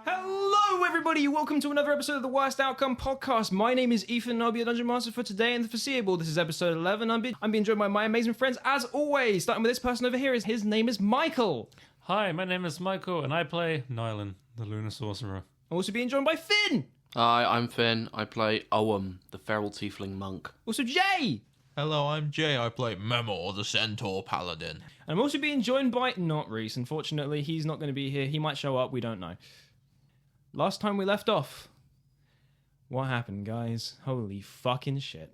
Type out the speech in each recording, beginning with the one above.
Hello, everybody! Welcome to another episode of the Worst Outcome Podcast. My name is Ethan, and I'll be your Dungeon Master for today and the foreseeable. This is episode 11. I'm being joined by my amazing friends, as always. Starting with this person over here, his name is Michael. Hi, my name is Michael, and I play Nhilan, the Lunar Sorcerer. Also being joined by Finn. Hi, I'm Finn. I play Owen, the feral tiefling monk. Also Jay. Hello, I'm Jay. I play Memor, the centaur paladin. And I'm also being joined by, not Rhys, unfortunately. He's not going to be here. He might show up, we don't know. Last time we left off, what happened, guys? Holy fucking shit.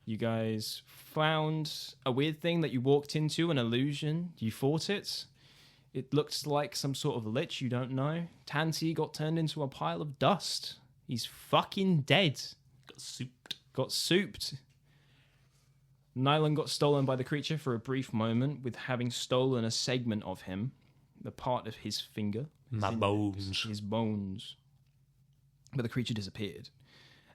You guys found a weird thing that you walked into, an illusion. You fought it. It looked like some sort of lich, you don't know. Tansy got turned into a pile of dust. He's fucking dead. Got souped. Nhilan got stolen by the creature for a brief moment, with having stolen a segment of him, the part of his finger. My bones. His bones. But the creature disappeared.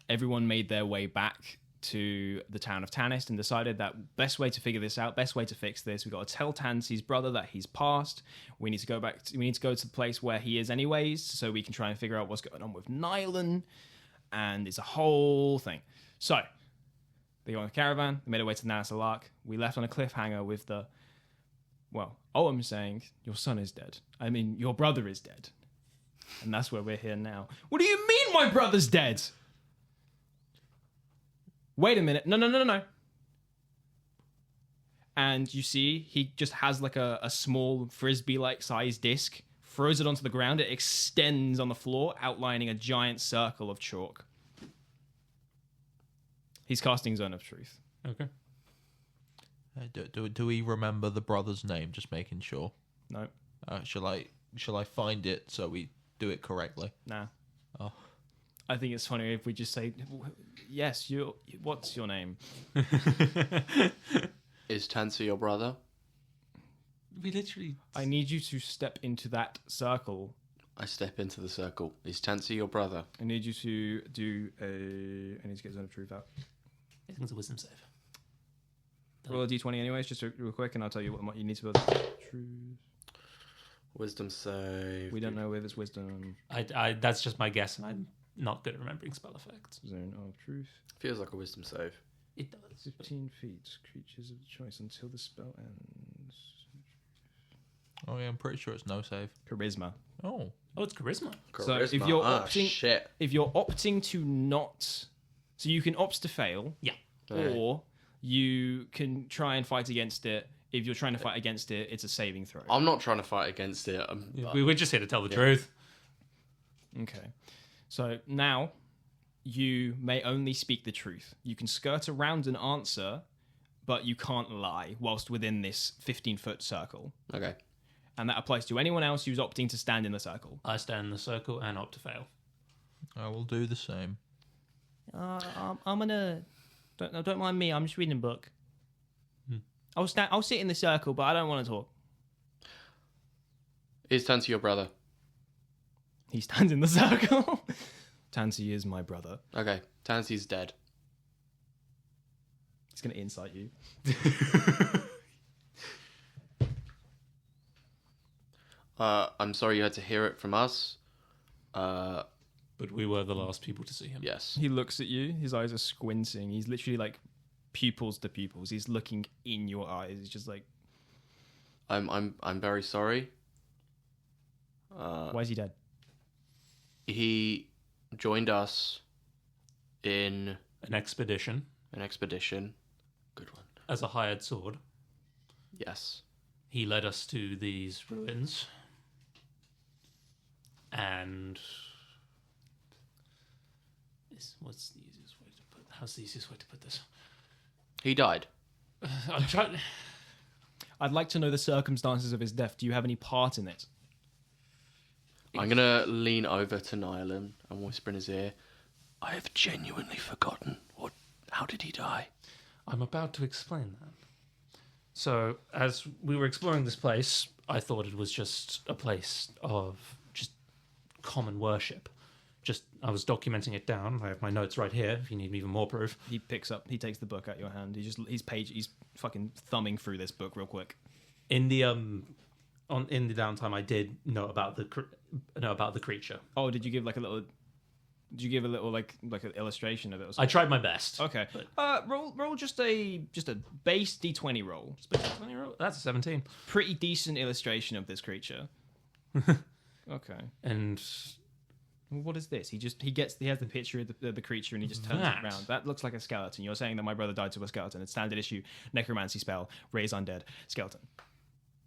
Everyone made their way back to the town of Tanist and decided that best way to figure this out, best way to fix this, we got to tell Tansy's brother that he's passed. We need to go back. We need to go to the place where he is anyways, so we can try and figure out what's going on with Nhilan. And it's a whole thing. So they got on a caravan. They made their way to Nalasolark. We left on a cliffhanger with I'm saying your son is dead. I mean, your brother is dead. And that's where we're here now. What do you mean my brother's dead? Wait a minute. No. And you see, he just has like a small frisbee-like size disc, throws it onto the ground, it extends on the floor, outlining a giant circle of chalk. He's casting Zone of Truth. Okay. Do we remember the brother's name? Just making sure. No. Shall I find it so we do it correctly? Nah. Oh. I think it's funny if we just say, yes, what's your name? Is Tansy your brother? We literally... I need you to step into that circle. I step into the circle. Is Tansy your brother? I need you to do I need to get Zone of Truth out. I think it's a wisdom save. Roll a d20 anyways, just real quick, and I'll tell you what you need to build. Truth. Wisdom save. We don't know if it's wisdom. I that's just my guess, and I'm not good at remembering spell effects. Zone of Truth. Feels like a wisdom save. It does. 15 feet. Creatures of choice until the spell ends. Oh yeah, I'm pretty sure it's no save. Charisma. Oh. Oh, it's charisma. So if Charisma. you're opting to not, so you can opt to fail. Yeah. Or you can try and fight against it. If you're trying to fight against it, it's a saving throw. I'm not trying to fight against it. We're just here to tell the truth. Okay. So now you may only speak the truth. You can skirt around an answer, but you can't lie whilst within this 15-foot circle. Okay. And that applies to anyone else who's opting to stand in the circle. I stand in the circle and opt to fail. I will do the same. I'm gonna... Don't mind me, I'm just reading a book. I'll sit in the circle, but I don't want to talk. Is Tansy your brother? He stands in the circle. Tansy is my brother. Okay. Tansy's dead. He's going to incite you. I'm sorry you had to hear it from us. But we were the last people to see him. Yes. He looks at you. His eyes are squinting. He's literally like pupils to pupils. He's looking in your eyes. He's just like... I'm very sorry. Why is he dead? He joined us in An expedition an expedition. Good one. as a hired sword. Yes. He led us to these ruins. And... What's the easiest way to put... How's the easiest way to put this? He died. I'm trying... I'd like to know the circumstances of his death. Do you have any part in it? I'm going to lean over to Nhilan and whisper in his ear, I have genuinely forgotten. How did he die? I'm about to explain that. So, as we were exploring this place, I thought it was just a place of just common worship. I was documenting it down. I have my notes right here if you need even more proof. He takes the book out of your hand. He's fucking thumbing through this book real quick. In the on in the downtime, I did know about the creature. Oh, did you give like a little? Did you give a little like an illustration of it? Or I something? tried my best. Okay. But- Roll just a base D20 roll. That's a 17. Pretty decent illustration of this creature. Okay. And What is this? He has the picture of the creature and he just turns That. it around. That looks like a skeleton. You're saying that my brother died to a skeleton. It's standard issue necromancy spell, raise undead skeleton.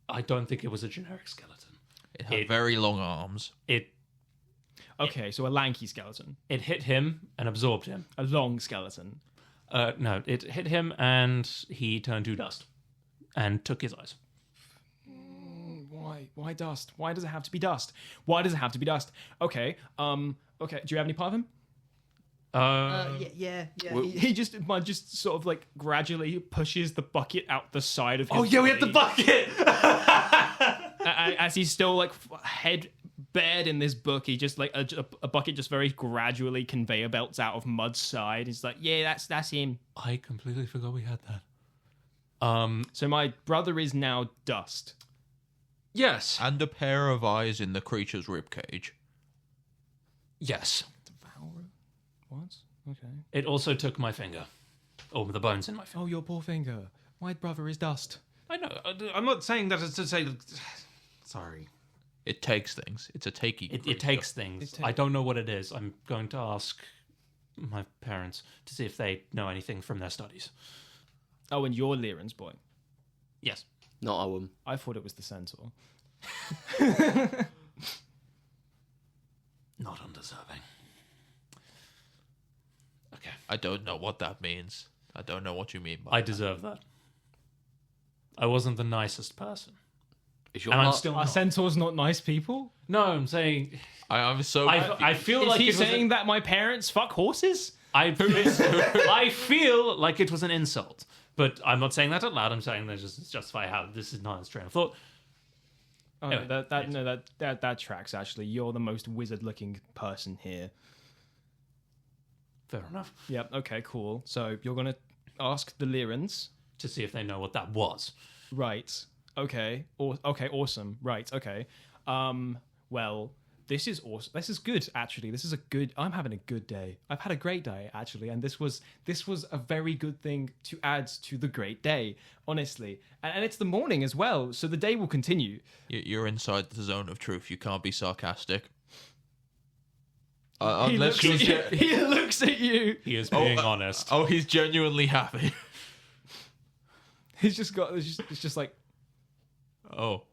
I don't think it was a generic skeleton. It had very long arms. Okay, so a lanky skeleton, It hit him and absorbed him. a long skeleton. No, it hit him and he turned to dust and took his eyes. Why dust? Why does it have to be dust? Why does it have to be dust? Okay. Okay. Do you have any part of him? Yeah. He just sort of like gradually pushes the bucket out the side of his Oh yeah, we have the body. bucket. As he's still like head bared in this book, he just like a bucket just very gradually conveyor belts out of Mud's side. He's like, yeah, that's him. I completely forgot we had that. So my brother is now dust. Yes. And a pair of eyes in the creature's ribcage. Yes. What? Okay. It also took my finger. Or the bones in my finger. Oh, your poor finger. My brother is dust. I know. I'm not saying that to say... Sorry. It takes things. It's a takey. It takes things. I don't know what it is. I'm going to ask my parents to see if they know anything from their studies. Oh, and you're Liran's boy. Yes. Not Owen. I thought it was the centaur. Not undeserving. Okay. I don't know what that means. I don't know what you mean by I that. deserve that. I wasn't the nicest person. Is your And I'm heart- still Are not. centaurs not nice people? No, I'm saying... I'm so... I feel Is like he it was... saying that my parents fuck horses? I feel like it was an insult. But I'm not saying that out loud. I'm saying that just to justify how this is not his train of thought. Oh, Anyway, that tracks. Actually, you're the most wizard-looking person here. Fair enough. Yep. Okay. Cool. So you're gonna ask the Lirans, To see if they know what that was. right? Okay. Okay. Awesome. Right. Okay. Well, this is awesome. This is good. Actually, this is a good. I'm having a good day. I've had a great day actually, and this was a very good thing to add to the great day. Honestly, and it's the morning as well, so the day will continue. You're inside the zone of truth. You can't be sarcastic. He Unless looks, he's... at you, he looks at you. He is being honest. Oh, he's genuinely happy. He's just got. It's just like. Oh.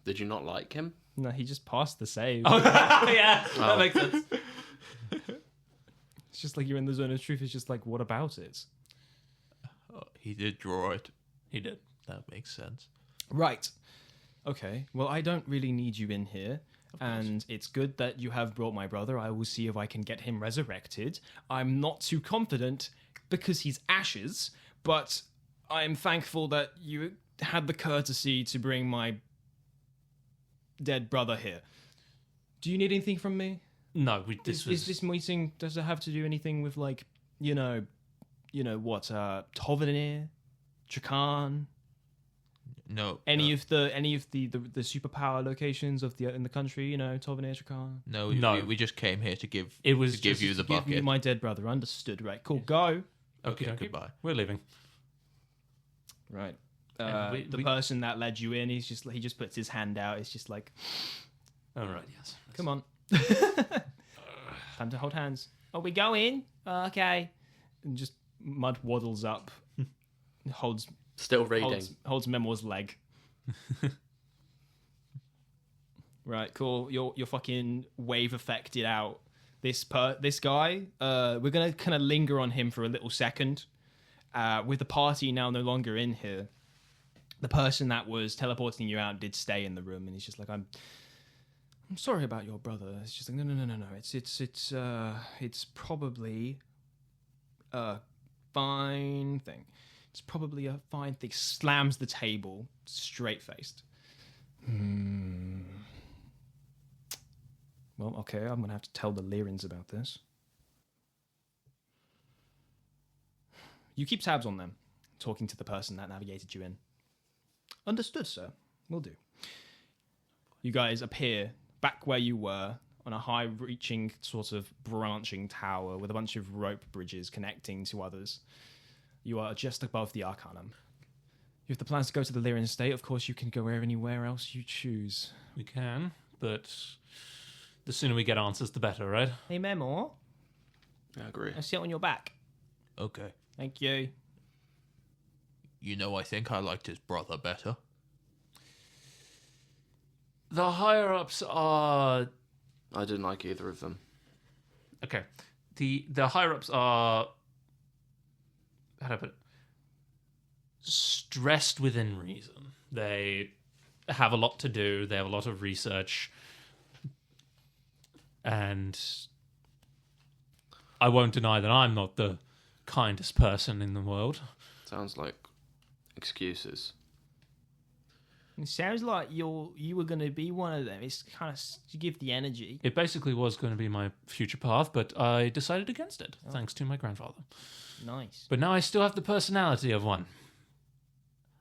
Did you not like him? No, he just passed the save. Yeah, that makes sense. It's just like you're in the zone of truth. It's just like, what about it? Oh, he did draw it. He did. That makes sense. Right. Okay. Well, I don't really need you in here. And it's good that you have brought my brother. I will see if I can get him resurrected. I'm not too confident because he's ashes, but I'm thankful that you had the courtesy to bring my dead brother here. Do you need anything from me? No, Is this meeting, does it have to do anything with, like, you know what, Tovenir, Trakan, No. any of the superpower locations in the country, Tovenir, Trakan? No. No. We just came here to give. It was to give just you the Give bucket. me my dead brother. Understood. Right. Cool. Go. Okay, Goodbye. We're leaving. Right. And The person that led you in, he just puts his hand out. It's just like, All right, yes. come on. Time to hold hands. Are we going? Okay. And just Mud waddles up, holds Still reading. holds Memoir's leg. Right, cool. You're fucking wave affected out. This guy, we're gonna kind of linger on him for a little second. With the party now no longer in here, the person that was teleporting you out did stay in the room, and he's just like, I'm sorry about your brother. It's just like, no. It's probably a fine thing. It's probably a fine thing. Slams the table, straight faced. Well, okay, I'm gonna have to tell the Lirans about this. You keep tabs on them, talking to the person that navigated you in. Understood, sir. Will do. You guys appear back where you were on a high-reaching sort of branching tower with a bunch of rope bridges connecting to others. You are just above the Arcanum. You have the plans to go to the Liran estate. Of course, you can go anywhere else you choose. We can, but the sooner we get answers, the better, right? Hey, Memo. I agree. I sit on your back. Okay. Thank you. You know, I think I liked his brother better. The higher-ups are... I didn't like either of them. Okay. The higher-ups are... How do I put it? Stressed within reason. They have a lot to do. They have a lot of research. And I won't deny that I'm not the kindest person in the world. Sounds like excuses. It sounds like you were going to be one of them. It's kind of to give the energy. It basically was going to be my future path, but I decided against it, thanks to my grandfather. Nice. But now I still have the personality of one.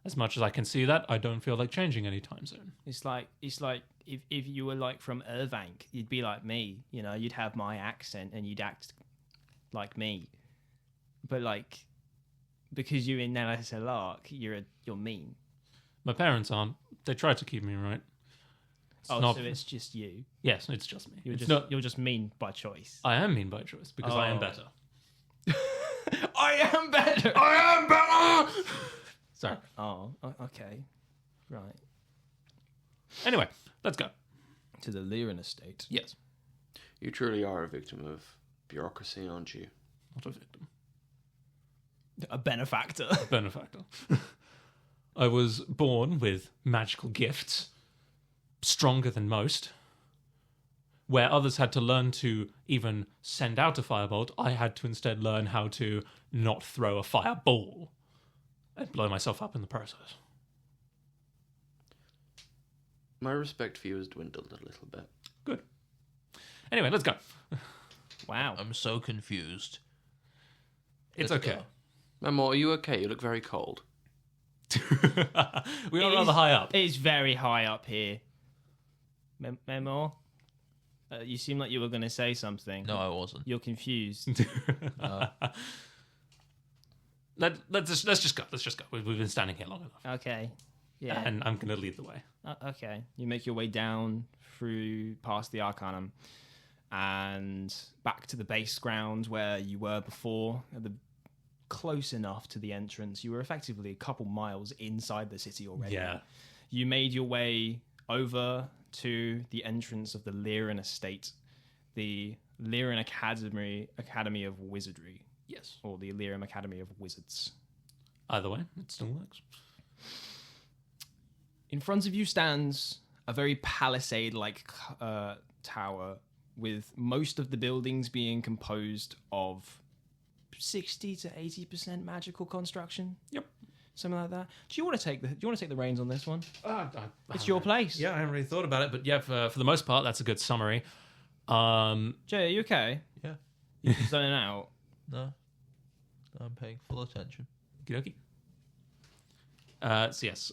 As much as I can see that, I don't feel like changing anytime soon. It's like if you were like from Irvank, you'd be like me. You know, you'd have my accent and you'd act like me. But like, because you're in Nalasolark, you're mean. My parents aren't. They try to keep me right. So it's just you. Yes, it's just me. You're just mean by choice. I am mean by choice because I am better. I am better. I am better. Sorry. Oh, okay, right. Anyway, let's go. To the Liran estate. Yes. You truly are a victim of bureaucracy, aren't you? Not a victim. A benefactor. A benefactor. I was born with magical gifts, stronger than most. Where others had to learn to even send out a firebolt, I had to instead learn how to not throw a fireball and blow myself up in the process. My respect for you has dwindled a little bit. Good. Anyway, let's go. Wow. I'm so confused. It's Let's okay. go. Memo, are you okay? You look very cold. We are rather high up. It's very high up here. Memo? You seem like you were going to say something. No, I wasn't. You're confused. Let's just go. Let's just go. We've been standing here long enough. Okay. Yeah. And I'm going to lead the way. Okay. You make your way down through past the Arcanum and back to the base ground where you were before, close enough to the entrance. You were effectively a couple miles inside the city already. Yeah. You made your way over to the entrance of the Liran estate, the Liran Academy of Wizardry, Yes. or the Liran Academy of Wizards. Either way, it still works. In front of you stands a very palisade-like tower with most of the buildings being composed of 60 to 80% magical construction. Yep. Something like that. Do you want to take the reins on this one? I It's your place. Yeah, I haven't really thought about it, but yeah, for the most part, that's a good summary. Jay, are you okay? Yeah. You just zoning out. No. I'm paying full attention. Okie dokie. So yes,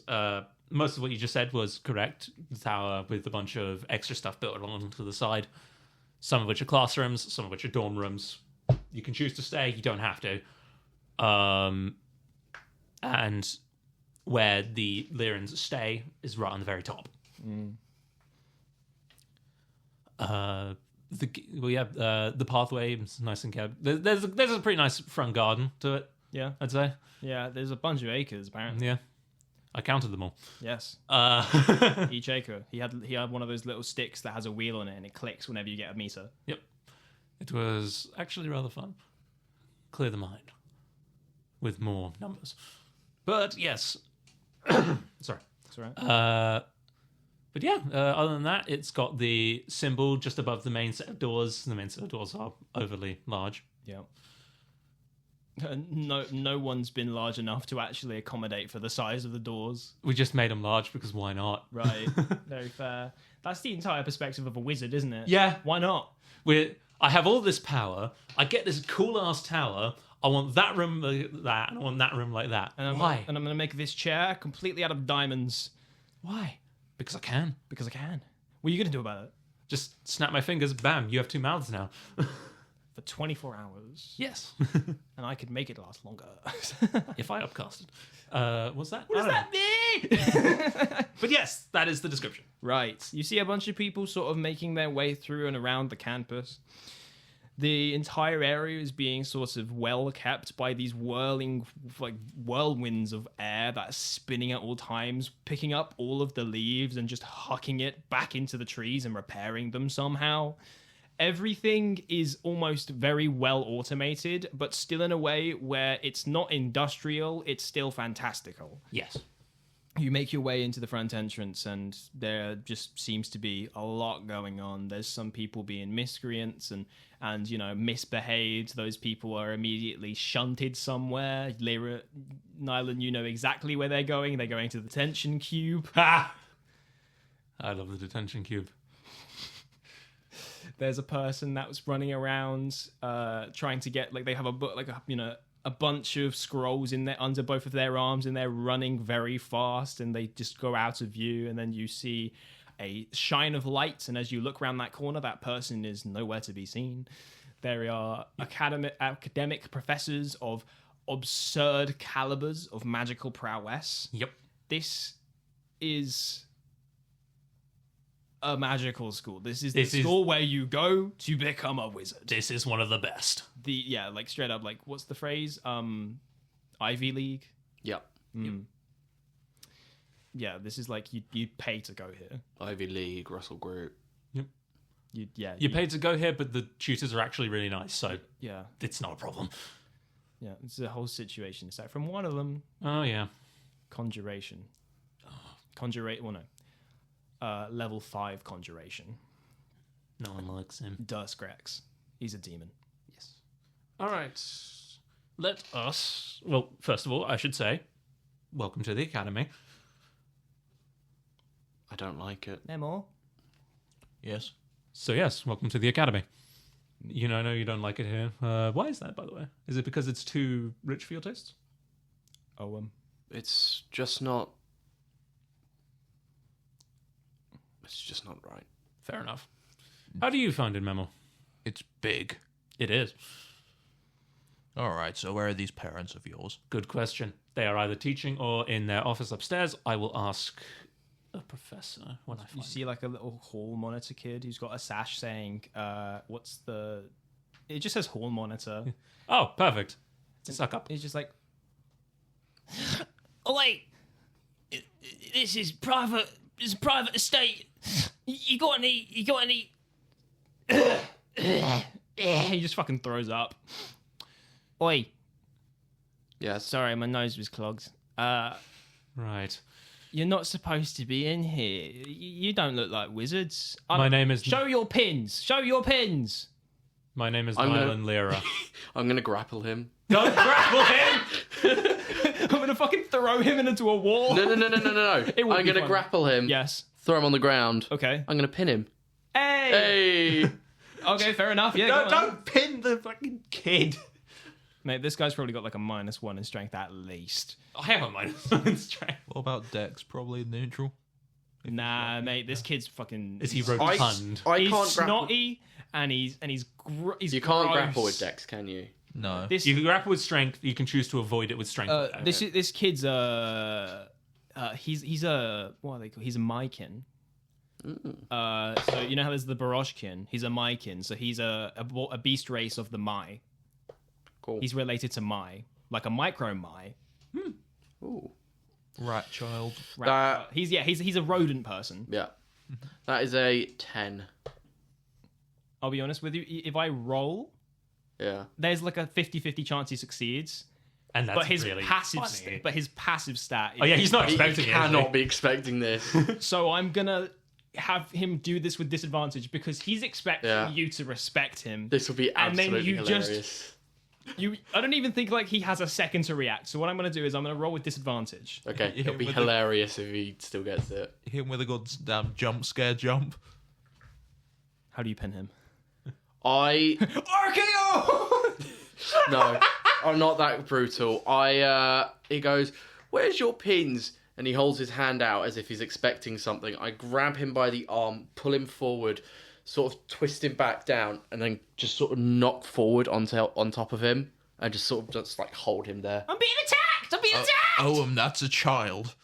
most of what you just said was correct. The tower with a bunch of extra stuff built along to the side. Some of which are classrooms, some of which are dorm rooms. You can choose to stay, you don't have to. And where the Lirans stay is right on the very top. The pathway is nice and kept. There's a pretty nice front garden to it, Yeah. I'd say. Yeah, there's a bunch of acres, apparently. Yeah. I counted them all. Yes. Each acre. He had one of those little sticks that has a wheel on it and it clicks whenever you get a meter. Yep. It was actually rather fun. Clear the mind. With more numbers. But yes. Sorry. That's all right. But yeah, other than that, it's got the symbol just above the main set of doors. The main set of doors are overly large. Yeah. No one's been large enough to actually accommodate for the size of the doors. We just made them large because why not? Right. Very fair. That's the entire perspective of a wizard, isn't it? Yeah. Why not? I have all this power. I get this cool-ass tower. I want that room like that, and I want that room like that. Why? And I'm going to make this chair completely out of diamonds. Why? Because I can. Because I can. What are you going to do about it? Just snap my fingers, bam, you have 2 mouths now. For 24 hours. Yes. And I could make it last longer. If I upcasted. What's that? What does that mean? But yes, that is the description. Right. You see a bunch of people sort of making their way through and around the campus. The entire area is being sort of well kept by these whirling, like, whirlwinds of air that are spinning at all times, picking up all of the leaves and just hucking it back into the trees and repairing them somehow. Everything is almost very well automated, but still in a way where it's not industrial, it's still fantastical. Yes. You make your way into the front entrance, and there just seems to be a lot going on. There's some people being miscreants and misbehaved. Those people are immediately shunted somewhere. Nhilan, you know exactly where they're going. They're going to the detention cube. Ha! I love the detention cube. There's a person that was running around trying to get, like, they have a book, like, a bunch of scrolls in there under both of their arms, and they're running very fast, and they just go out of view, and then you see a shine of light, and as you look around that corner, that person is nowhere to be seen. There are academic professors of absurd calibers of magical prowess. Yep. This is a magical school. This is the school where you go to become a wizard. This is one of the best. Like straight up, like, what's the phrase? Ivy League. Yep. Yeah, this is like you pay to go here. Ivy League, Russell Group. Yep. You paid to go here, but the tutors are actually really nice, so yeah, it's not a problem. Yeah, it's a whole situation. Aside from one of them, oh yeah, conjuration. Level 5 conjuration. No one likes him. Durskrex. He's a demon. Yes. All right. Let us. Well, first of all, I should say, welcome to the academy. I don't like it. Nemo. Yes. So yes, welcome to the academy. I know you don't like it here. Why is that, by the way? Is it because it's too rich for your taste? It's just not. It's just not right. Fair enough. How do you find it, Memo? It's big. It is. All right, so where are these parents of yours? Good question. They are either teaching or in their office upstairs. I will ask a professor when I find You see like a little hall monitor kid who's got a sash saying, it just says hall monitor. Oh, perfect. Suck up. He's just like, Oh wait, this is private. It's a private estate. You got any? he just fucking throws up. Oi, Yes. sorry, my nose was clogged. Right. You're not supposed to be in here. You don't look like wizards. My name is... Show your pins. Show your pins. My name is I'm gonna- Nylan Lyra. I'm gonna grapple him. Don't grapple him! I'm gonna fucking throw him into a wall. No. It would I'm be gonna fun. grapple him. Yes. Throw him on the ground. Okay. I'm gonna pin him. Hey. Hey. Okay, fair enough. Yeah. go on. Don't pin the fucking kid. Mate, this guy's probably got like a -1 in strength at least. I have a -1 in strength. What about Dex? Probably neutral. Nah, mate, this kid's fucking. Is he he's- rotund? I He's can't grapple. snotty and he's You can't gross. grapple with Dex, can you? No. This You can grapple with strength. You can choose to avoid it with strength. this kid's he's a what are they called? He's a Mykin. So you know how there's the Baroshkin? He's a Mykin, so he's a beast race of the Mai. Cool. He's related to Mai, like a micro Mai. Ooh. Rat child. That- He's a rodent person. Yeah. That is a 10. I'll be honest with you. If I roll, Yeah. there's like a 50-50 chance he succeeds. and that's But his really passive, funny. stat. Oh yeah, he's not He expecting it. is he? cannot be expecting this. So I'm gonna have him do this with disadvantage because he's expecting Yeah. you to respect him. This will be And then absolutely you just- hilarious. I don't even think like he has a second to react. So what I'm gonna do is I'm gonna roll with disadvantage. Okay, Yeah, it'll be with the- hilarious if he still gets it. Hit him with a goddamn jump scare jump. How do you pin him? I RKO! no, I'm not that brutal. He goes, "Where's your pins?" and he holds his hand out as if he's expecting something. I grab him by the arm, pull him forward, sort of twist him back down, and then just sort of knock forward on top of him, and just sort of just like hold him there. I'm being attacked! I'm being attacked! That's a child.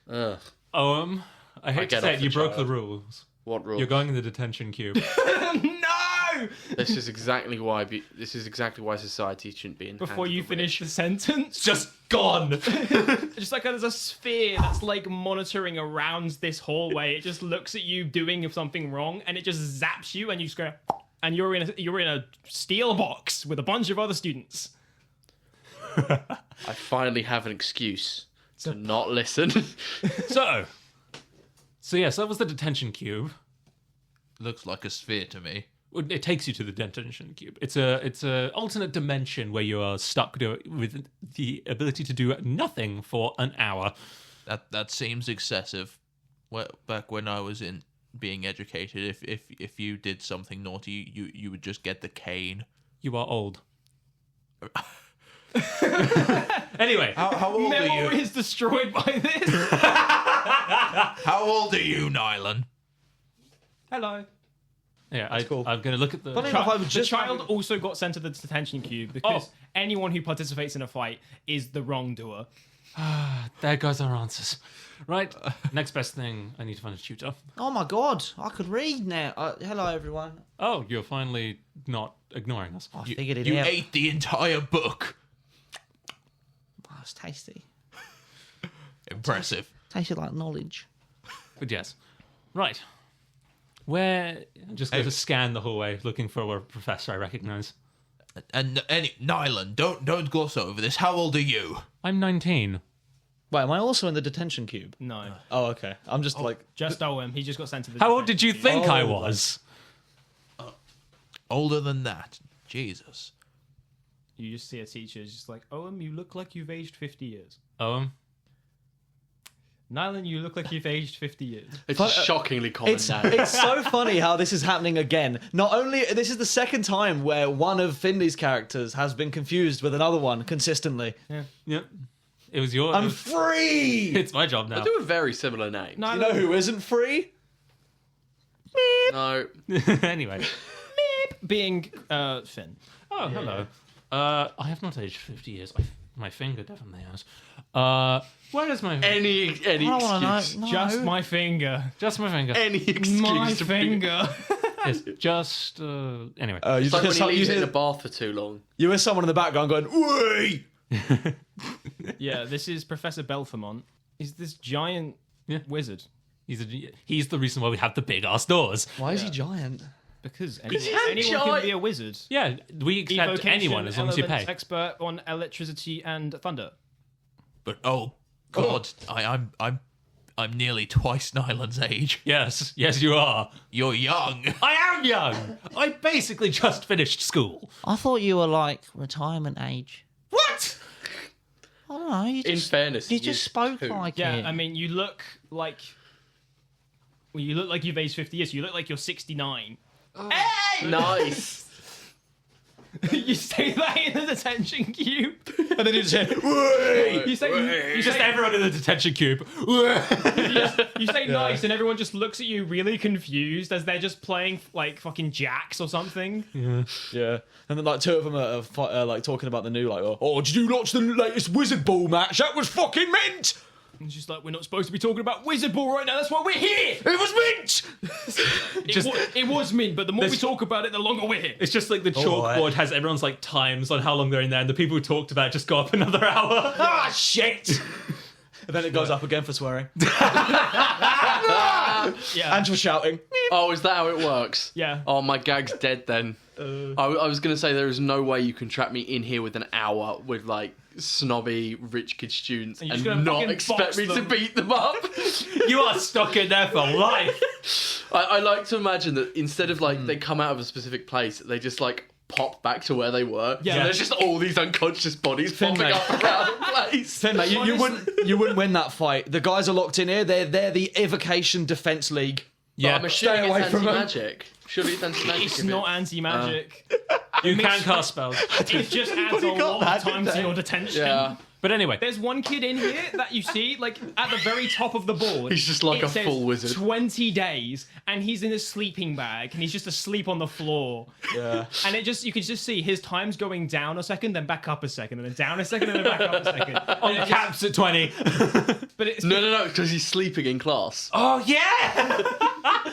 Ugh. I hate to say it, you broke the rules. What rules? You're going in the detention cube. No! This is exactly why society shouldn't be in. Before you finish the sentence, Just gone! just like there's a sphere that's like monitoring around this hallway. It just looks at you doing something wrong, and it just zaps you, and you just go, and you're in a steel box with a bunch of other students. I finally have an excuse to not listen. So yes, that was the detention cube. Looks like a sphere to me. It takes you to the detention cube. It's a alternate dimension where you are stuck with the ability to do nothing for an hour. That seems excessive. Back when I was being educated, if you did something naughty, you would just get the cane. You are old. Anyway, How old are Memory you? is destroyed by this. How old are you, Nhilan? Hello. yeah, I'm cool. going to look at the. Funny enough, I was The just child also got sent to the detention cube because Oh. anyone who participates in a fight is the wrongdoer. There goes our answers. Right, next best thing. I need to find a tutor. Oh my god, I could read now. Hello, everyone. Oh, you're finally not ignoring us. I figured it You out. ate the entire book. Oh, it's tasty. Impressive. Tasted like knowledge. But yes, right. Where? I'm just going to scan the hallway, looking for a professor I recognise. And Nhilan, don't gloss over this. How old are you? I'm 19. Wait, am I also in the detention cube? No, Oh, okay. I'm just like... just Owen. He just got sent to the. How old did you think I Oh, was? Older than that. Jesus. You just see a teacher is just like, Owen, you look like you've aged 50 years. Nylan, you look like you've aged 50 years. It's a shockingly common It's name. so funny how this is happening again. Not only... This is the second time where one of Finley's characters has been confused with another one consistently. Yep. It was your. I'm free! It's my job now. I do a very similar name. Nylan, You know who isn't free? No. Anyway. being Finn. Oh, hello. I have not aged 50 years. My finger definitely has. Where is my Any I don't wanna excuse. know. No. Just my finger. Just my finger. Any excuse. My to finger. Yes, just anyway. You It's like just when he leaves you it in hear, a bath for too long. you hear someone in the background going, "Wait!" Yeah, this is Professor Belfamont. He's this giant wizard. He's the reason why we have the big ass doors. Why is he giant? Because anyone can be a wizard. Yeah, we accept Evocation, anyone as long as you pay. elements, expert on electricity and thunder. But oh god, I'm nearly twice Nylan's age. Yes, you are. You're young. I am young. I basically just finished school. I thought you were like retirement age. What? I don't know. You In just, fairness, you he just is spoke two. like Yeah, it. I mean, you look like... Well, you look like you've aged 50 years. You look like you're 69. Hey! Nice. You say that in the detention cube. and then you just hear, You say, Just everyone in the detention cube. you say nice, and everyone just looks at you really confused as they're just playing like fucking jacks or something. yeah. And then like two of them are like talking about the new like, oh, did you watch the latest Wizard Ball match? That was fucking mint. And it's just like, we're not supposed to be talking about Wizard Ball right now. That's why we're here. It was mint. It was mint, but the more we talk about it, the longer we're here. It's just like the chalkboard has everyone's like times on how long they're in there, and the people who talked about it just go up another hour. Ah, shit. And then it goes up again for swearing. Yeah. And for shouting. Oh, is that how it works? Yeah. Oh, my gag's dead then. I was going to say there is no way you can trap me in here with an hour with like snobby rich kid students And you're just gonna and not fucking expect box me to them. beat them up. You are stuck in there for life. I like to imagine that instead of like they come out of a specific place, they just like pop back to where they were. Yeah. So there's just all these unconscious bodies popping mate. up around the place. Finn, mate, you wouldn't win that fight. The guys are locked in here. They're the Evocation Defense League. Yeah, I'm assuming Stay away it's from 'em. anti-magic. Surely it's anti-magic. It's if it- not anti-magic. You can cast spells. It just adds a got lot of that, time didn't to they? your detention. Yeah. But anyway, There's one kid in here that you see, like, at the very top of the board. He's just like It a says full wizard. 20 days, and he's in a sleeping bag, and he's just asleep on the floor. Yeah. And you can just see his time's going down a second, then back up a second, and then down a second, and then back up a second. on caps at 20. But it's No, because he's sleeping in class. Oh yeah.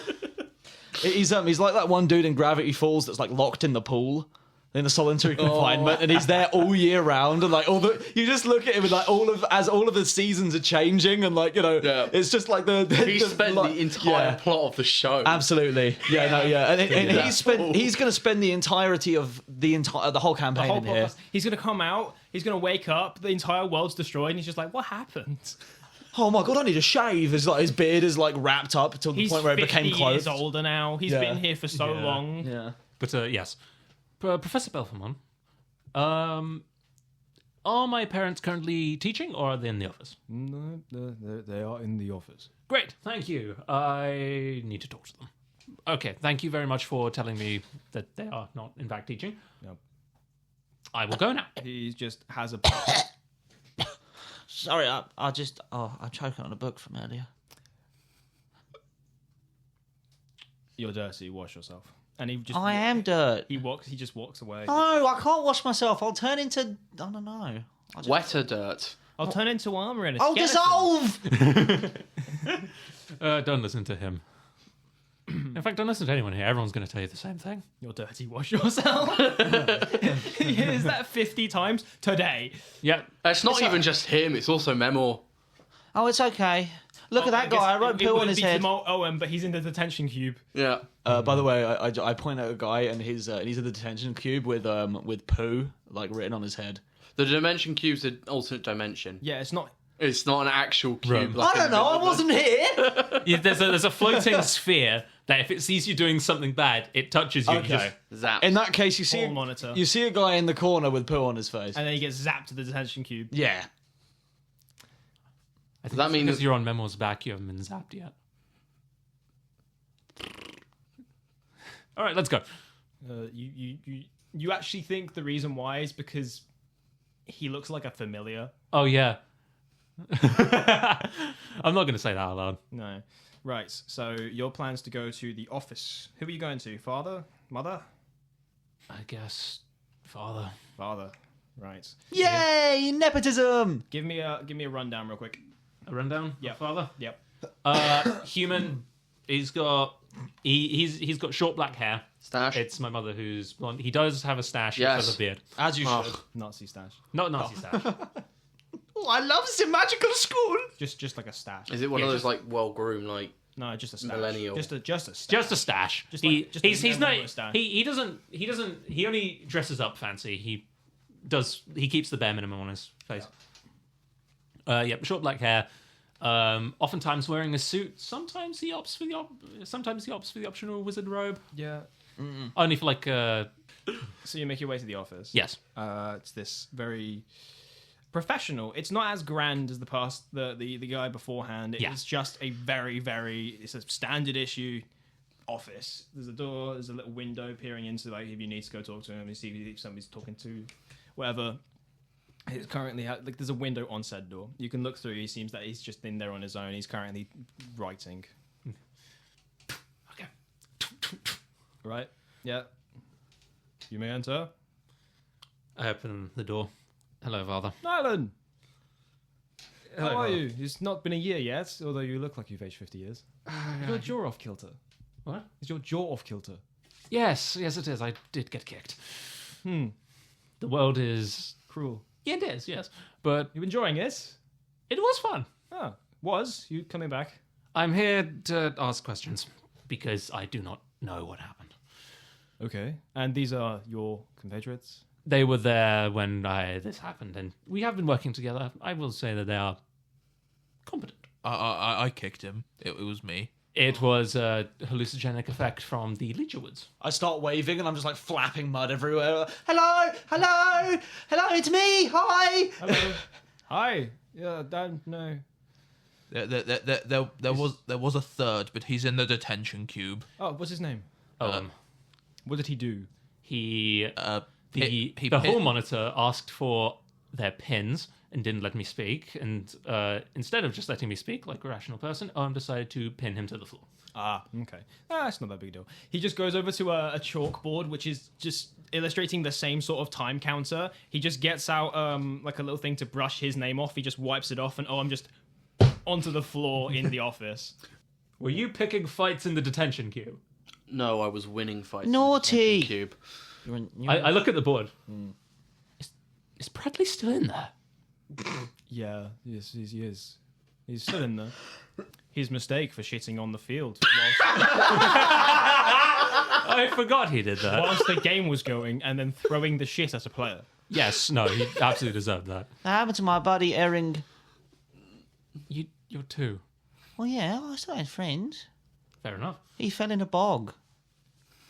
He's like that one dude in Gravity Falls that's like locked in the pool in the solitary confinement, and he's there all year round, and like you just look at him and like all of the seasons are changing, and like it's just like He spent the entire plot of the show. Absolutely, and he's going to spend the entirety of the whole campaign the whole in here. podcast. He's going to come out, he's going to wake up, the entire world's destroyed, and he's just like, what happened? Oh my god, I need a shave. It's like his beard is like wrapped up to the He's point where it 50 became clothes. years older now. He's been here for so long. Yeah. But yes, Professor Belfamon, are my parents currently teaching, or are they in the office? No, they are in the office. Great, thank you. I need to talk to them. Okay, thank you very much for telling me that they are not, in fact, teaching. Yep. I will go now. He just has a... Sorry, I'm choking on a book from earlier. You're dirty, wash yourself. And he just... I am dirt. He just walks away. No, I can't wash myself. I'll turn into... I don't know. Wetter dirt. I'll turn into armor and a I'll skeleton. dissolve! Don't listen to him. In fact, don't listen to anyone here. Everyone's going to tell you the same thing. You're dirty, wash yourself. Is that 50 times? Today. Yeah. It's not even just him, it's also Memor. Oh, it's okay. Look at that guess guy. I wrote poo on his head. Owen, but he's in the detention cube. Yeah. By the way, I point out a guy, and he's in the detention cube with poo like written on his head. The dimension cube's an alternate dimension. Yeah, it's not... It's not an actual cube. Room. Like I don't know. I wasn't here. Yeah, there's a floating sphere that if it sees you doing something bad, it touches you. Okay. Zap. In that case, you see Hall monitor. you see a guy in the corner with poo on his face. And then he gets zapped to the detention cube. Yeah. I think that mean because that- you're on Memo's back, you haven't been zapped yet. All right, let's go. You actually think the reason why is because he looks like a familiar? Oh yeah. I'm not going to say that out loud. No. Right, so your plan's to go to the office. Who are you going to? Father? Mother? I guess father. Father. Right. Yay! Nepotism. Give me a rundown real quick. A rundown. Yeah. Father. Yep. Human. He's got got short black hair. Stash. It's my mother who's blonde. He does have a stash. He Yes. has a beard. As you should. Nazi stash. Not Nazi stash. Oh, I love the magical school. Just like a stash. Is it one Yeah, of those just- like well groomed like No, just a stash. Millennial. Just a stash. Just a stash. Just like- just a he's not. normal stash. He only dresses up fancy. He keeps the bare minimum on his face. Yeah, short black hair. Oftentimes wearing a suit. Sometimes he opts for the optional wizard robe. Yeah. Only for like So you make your way to the office. yes. It's this very professional. It's not as grand as the guy beforehand. It's Yeah. just a it's a standard issue office. There's a door, there's a little window peering into, like, if you need to go talk to him and see if somebody's talking to whatever. It's currently like there's a window on said door. You can look through. He seems that he's just in there on his own. He's currently writing. Okay. Right? Yeah. You may enter. I open the door. Hello, father. Nylan! How Hello, are Father. you? It's not been a year yet, although you look like you've aged 50 years. Is your jaw off kilter? What? Is your jaw off kilter? Yes, it is. I did get kicked. The world is... Cruel. Yeah, it is, yes. But You enjoying it? it was fun. Oh, was? You coming back? I'm here to ask questions because I do not know what happened. Okay. And these are your compatriots? They were there when this happened, and we have been working together. I will say that they are competent. I kicked him. It was me. It was a hallucinogenic effect from the Leecherwoods. I start waving, and I'm just like flapping mud everywhere. Hello, hello, hello. It's me. Hi. Hello. Hi. Yeah, Dan, no. There was a third, but he's in the detention cube. Oh, what's his name? What did he do? He He the hall monitor asked for their pins and didn't let me speak. And instead of just letting me speak like a rational person, Owen decided to pin him to the floor. Ah, okay. That's not that big a deal. He just goes over to a chalkboard, which is just illustrating the same sort of time counter. He just gets out like a little thing to brush his name off. He just wipes it off, and I'm just onto the floor in the office. Were you picking fights in the detention cube? No, I was winning fights. Naughty. In the cube. I look at the board. Is Bradley still in there? Yeah, yes, he is. He's still in there. His mistake for shitting on the field I forgot he did that. whilst the game was going, and then throwing the shit at a player. Yes, no, he absolutely deserved that. That happened to my buddy Ering. You're two. Well, yeah, I still had friends. Fair enough. He fell in a bog.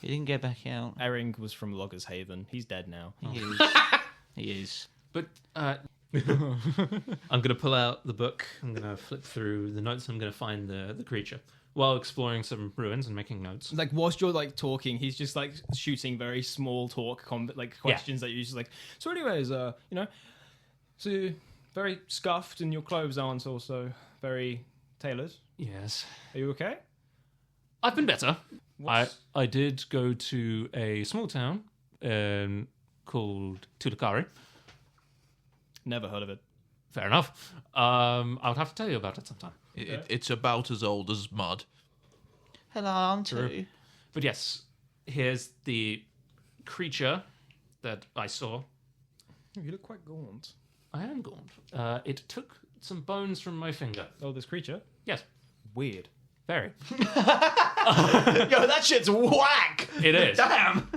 He didn't get back out. Ering was from Loggers Haven. He's dead now. He is. He is. But I'm going to pull out the book. I'm going to flip through the notes. I'm going to find the creature while exploring some ruins and making notes. Like, whilst you're like talking, he's just like shooting very small talk questions that you just like. So, anyways, so very scuffed, and your clothes aren't also very tailored. Yes. Are you okay? I've been better. I did go to a small town called Tulakari. Never heard of it. Fair enough. I would have to tell you about it sometime. It's about as old as mud. Hello, I'm too. But yes, here's the creature that I saw. You look quite gaunt. I am gaunt. It took some bones from my finger. Oh, this creature? Yes. Weird. Very. Yo, that shit's whack. It is. Damn.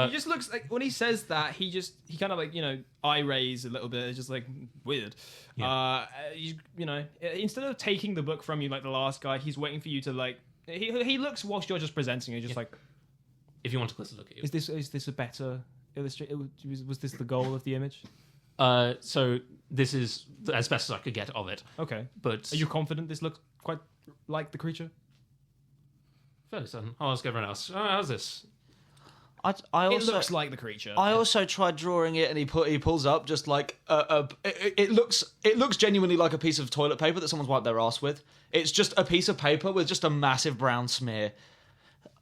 He just looks like, when he says that, he kind of like, eye raise a little bit. It's just like weird. Yeah. Instead of taking the book from you like the last guy, he's waiting for you to like, he looks whilst you're just presenting it, just like, if you want a closer look at you. is this a better illustration? Was this the goal of the image? So this is as best as I could get of it. Okay. But Are you confident this looks quite like the creature? fairly certain. I'll ask everyone else. How's this? I It also looks like the creature. I also tried drawing it, and he pulls up just like it looks genuinely like a piece of toilet paper that someone's wiped their ass with. It's just a piece of paper with just a massive brown smear.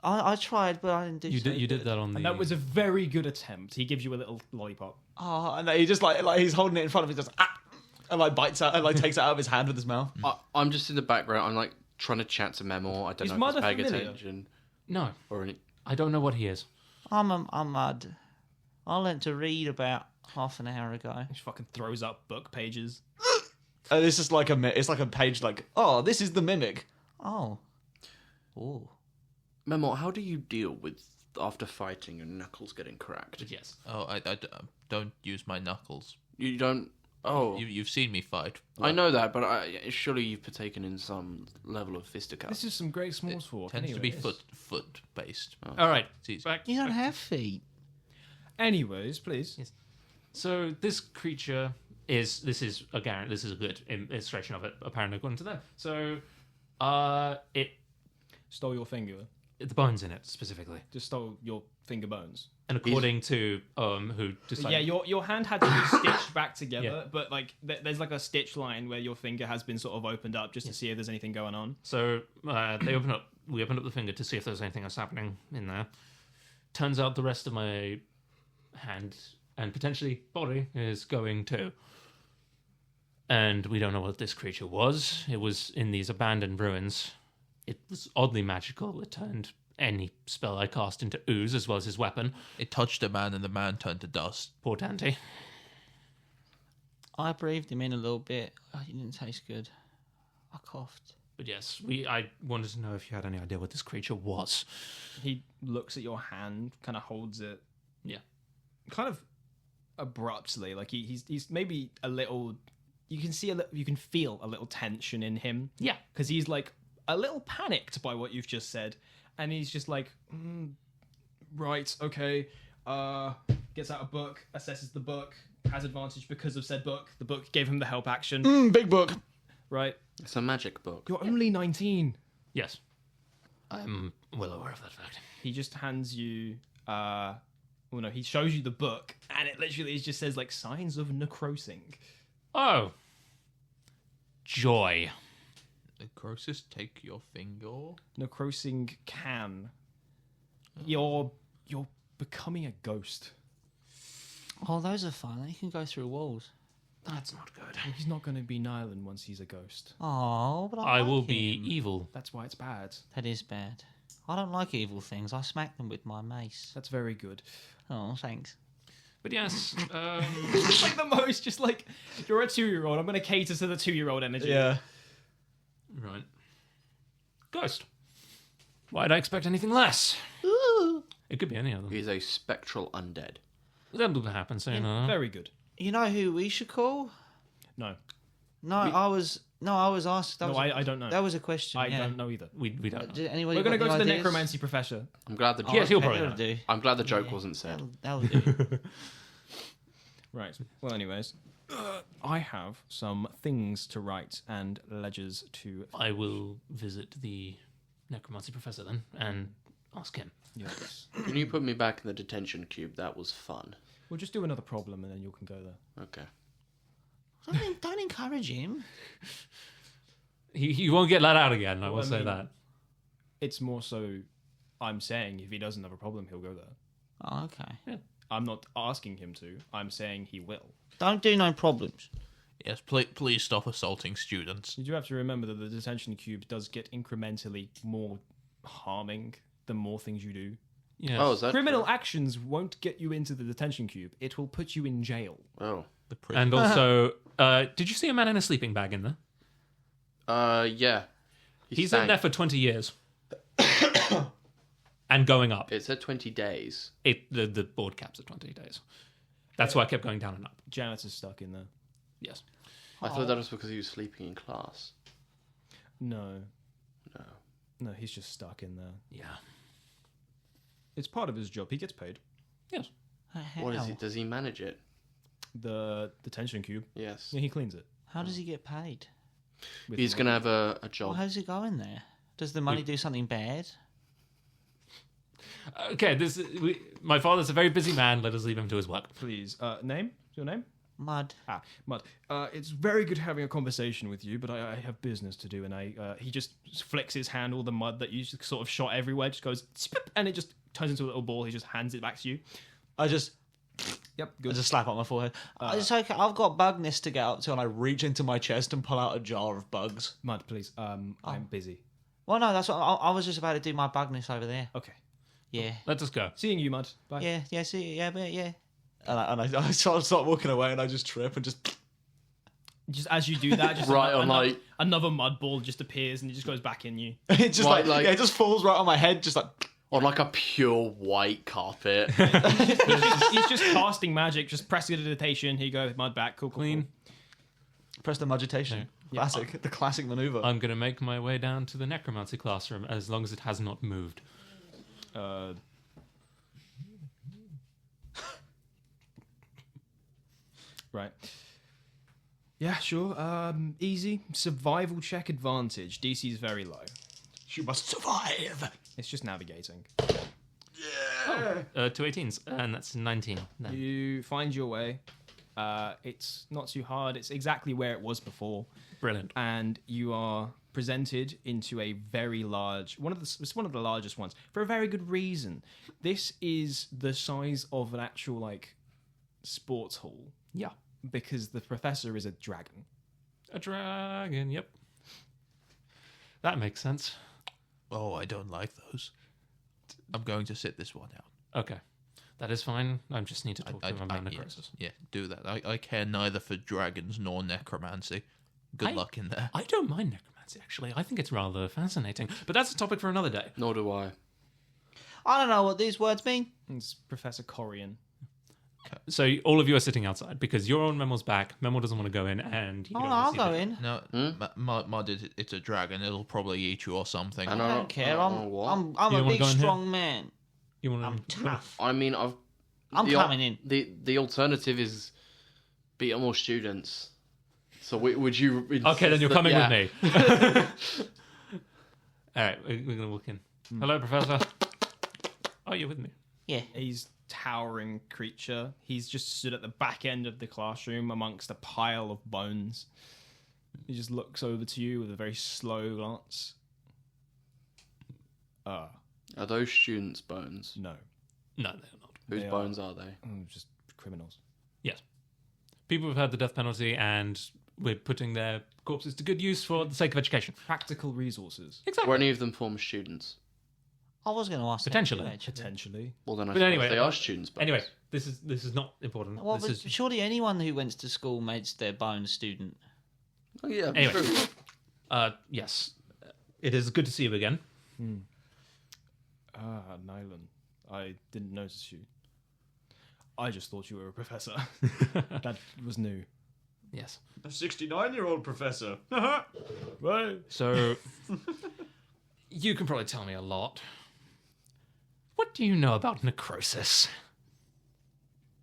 I tried, but I didn't do. You did that on the. And that was a very good attempt. He gives you a little lollipop. Oh, and he just like he's holding it in front of him, just and like bites out and like takes it out of his hand with his mouth. I'm just in the background. I'm like trying to chat to Memo. I don't Is know if he's Mother paying familiar? attention No, or any. I don't know what he is. I'm mad. I learnt to read about half an hour ago. He fucking throws up book pages. This is like it's like a page like, oh, this is the mimic. Oh. Memo, how do you deal with after fighting your knuckles getting cracked? Yes. Oh, I don't use my knuckles. You don't. Oh, You've seen me fight. I know that, but surely you've partaken in some level of fisticuffs. This is some great small talk. Tends to be anyways. foot based. All right. It's easy. Back. You don't have feet. Anyways, please. Yes. So this creature is this is a good illustration of it, apparently according to them. So, it Stole your finger. the bones in it specifically, Just stole your finger bones. and according to who decided. Yeah, your hand had to be stitched back together, Yeah. but like there's like a stitch line where your finger has been sort of opened up just to see if there's anything going on. So we opened up the finger to see if there's anything else happening in there. Turns out the rest of my hand and potentially body is going too. And we don't know what this creature was. It was in these abandoned ruins. It was oddly magical. It turned any spell I cast into ooze as well as his weapon. It touched a man and the man turned to dust. Poor Dante. I breathed him in a little bit. Oh, it didn't taste good. I coughed. But yes, I wanted to know if you had any idea what this creature was. He looks at your hand, kind of holds it, Yeah. kind of abruptly. Like he's maybe a little. You can see you can feel a little tension in him. Yeah. Because he's like a little panicked by what you've just said, and he's just like, right, okay. Gets out a book, assesses the book, has advantage because of said book. The book gave him the help action. Big book. Right. It's a magic book. You're only 19. Yes. I'm well aware of that fact. He just hands you. He shows you the book, and it literally just says like signs of necrosing. Oh. Joy. Necrosis, take your finger. Necrosing can. You're becoming a ghost. Oh, those are fun. You can go through walls. That's not good. He's not going to be Nhilan once he's a ghost. Oh, but I like will him. be evil. That's why it's bad. That is bad. I don't like evil things. I smack them with my mace. That's very good. Oh, thanks. But yes, It's like the most, just like, you're a 2-year-old. I'm going to cater to the 2-year-old energy. Yeah. right. Ghost. Why'd I expect anything less? It could be any of them. He's a spectral undead. That'll happen soon. Very good. You know who we should call? No. I was asked. That No, was a- I don't know. That was a question. I yeah. don't know either. We don't know. Did anybody We're going to got go to any the ideas? necromancy professor. I'm glad the Yes, he'll joke. probably That'll know. do. I'm glad the joke wasn't said. That'll do. Right. Well, anyways, I have some things to write and ledgers to. I will visit the necromancy professor then and ask him. Yes. Can you put me back in the detention cube? That was fun. We'll just do another problem and then you can go there. Okay. Don't encourage him. He won't get let out again, I will Well, I say mean- that. It's more so I'm saying if he doesn't have a problem, he'll go there. Oh, okay. I'm not asking him to. I'm saying he will. Don't do no problems. Yes, please stop assaulting students. You do have to remember that the detention cube does get incrementally more harming the more things you do. Yes. Oh, is that Criminal actions won't get you into the detention cube. It will put you in jail. Oh. The prison. And also, did you see a man in a sleeping bag in there? Yeah. He's sank. in there for 20 years. And going up. It said 20 days. The board caps at 20 days. That's why I kept going down and up. Janitor's stuck in there. Yes. I thought that was because he was sleeping in class. No. No. No, he's just stuck in there. Yeah. It's part of his job. He gets paid. Yes. What is it? Does he manage it? The detention cube. Yes. Yeah, he cleans it. How does he get paid? with He's money. going to have a Well, job. how's he going there? Does the money do something bad? Okay, my father's a very busy man. Let us leave him to his work. Please. Name? Your name? Mud. Mud. It's very good having a conversation with you, but I have business to do, and he just flicks his hand, all the mud that you just sort of shot everywhere just goes, spip, and it just turns into a little ball. He just hands it back to you. I just Yep, good. slap on my forehead. It's okay. I've got bug nest to get up to, and I reach into my chest and pull out a jar of bugs. Mud, please. I'm busy. Well, no, that's what I was just about to do my bugness over there. Okay. Yeah. Let us go. Seeing you, Mud. Bye. Yeah, see, yeah, but yeah. And I start walking away, and I just trip and just. Just as you do that, just Right on, like- another mud ball just appears and it just goes back in you. It just Right, like- it just falls right on my head, just like. On like a pure white carpet. He's just casting magic, just prestidigitation. Here you go, Mud back. Cool, Clean. Prestidigitation. Classic. The classic maneuver. I'm going to make my way down to the necromancy classroom as long as it has not moved. Right. Yeah, sure. Easy. Survival check advantage. DC is very low. You must survive. It's just navigating. 2 18s, and that's 19. Then. You find your way. It's not too hard. It's exactly where it was before. Brilliant. And you are presented into a very large it's one of the largest ones for a very good reason. This is the size of an actual like sports hall Yeah. because the professor is a dragon. A dragon, yep. That makes sense. Oh, I don't like those. I'm going to sit this one out. Okay. That is fine. I just need to talk to him about necrosis. Yeah, do that. I care neither for dragons nor necromancy. Good luck in there. I don't mind necromancy, actually. I think it's rather fascinating. But that's a topic for another day. Nor do I. I don't know what these words mean. It's Professor Corian. So all of you are sitting outside because you're on Memo's back. Memo doesn't want to go in, and you Oh, don't no, want I'll to go see in. No, Mud, it's a dragon. It'll probably eat you or something. I I know. don't care. I don't know what. I'm You a don't wanna big, go in here? strong man. You want I'm tough. I mean, I'm the coming in. The alternative is beat up more students. So would you? Okay, then you're coming Yeah. with me. All right, we're going to walk in. Hello, Professor. Oh, you're with me. Yeah. He's towering creature. He's just stood at the back end of the classroom amongst a pile of bones. He just looks over to you with a very slow glance. Are those students' bones? No. No, they're not. Whose They bones are they? Just criminals. Yes. People who've had the death penalty, and we're putting their corpses to good use for the sake of education. Practical resources. Exactly. Were any of them former students? I was going to ask that, Potentially. actually. Potentially. Well, then I But suppose anyway, they are students' bones. Anyway, this is not important. Well, This but is surely anyone who went to school makes their bones student. Oh, yeah, Anyway. true. yes. It is good to see you again. Nhilan. I didn't notice you. I just thought you were a professor. That was new. Yes. A 69-year-old professor. Right. So you can probably tell me a lot. What do you know about necrosis?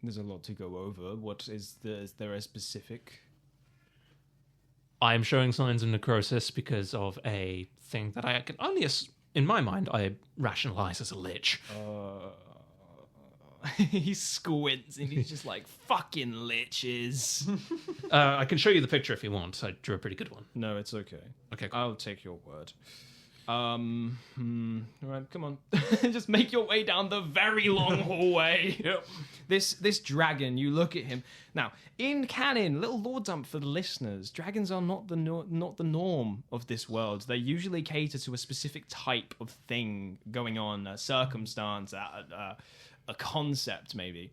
There's a lot to go over. Is there a specific? I am showing signs of necrosis because of a thing that I can only, in my mind, I rationalize as a lich. He squints and he's just like, fucking liches. I can show you the picture if you want. I drew a pretty good one. No, it's okay. Okay, cool. I'll take your word. All right, come on. Just make your way down the very long hallway. Yep. This dragon, you look at him. Now, in canon, little lore dump for the listeners, dragons are not the norm of this world. They usually cater to a specific type of thing going on, a circumstance, a concept maybe.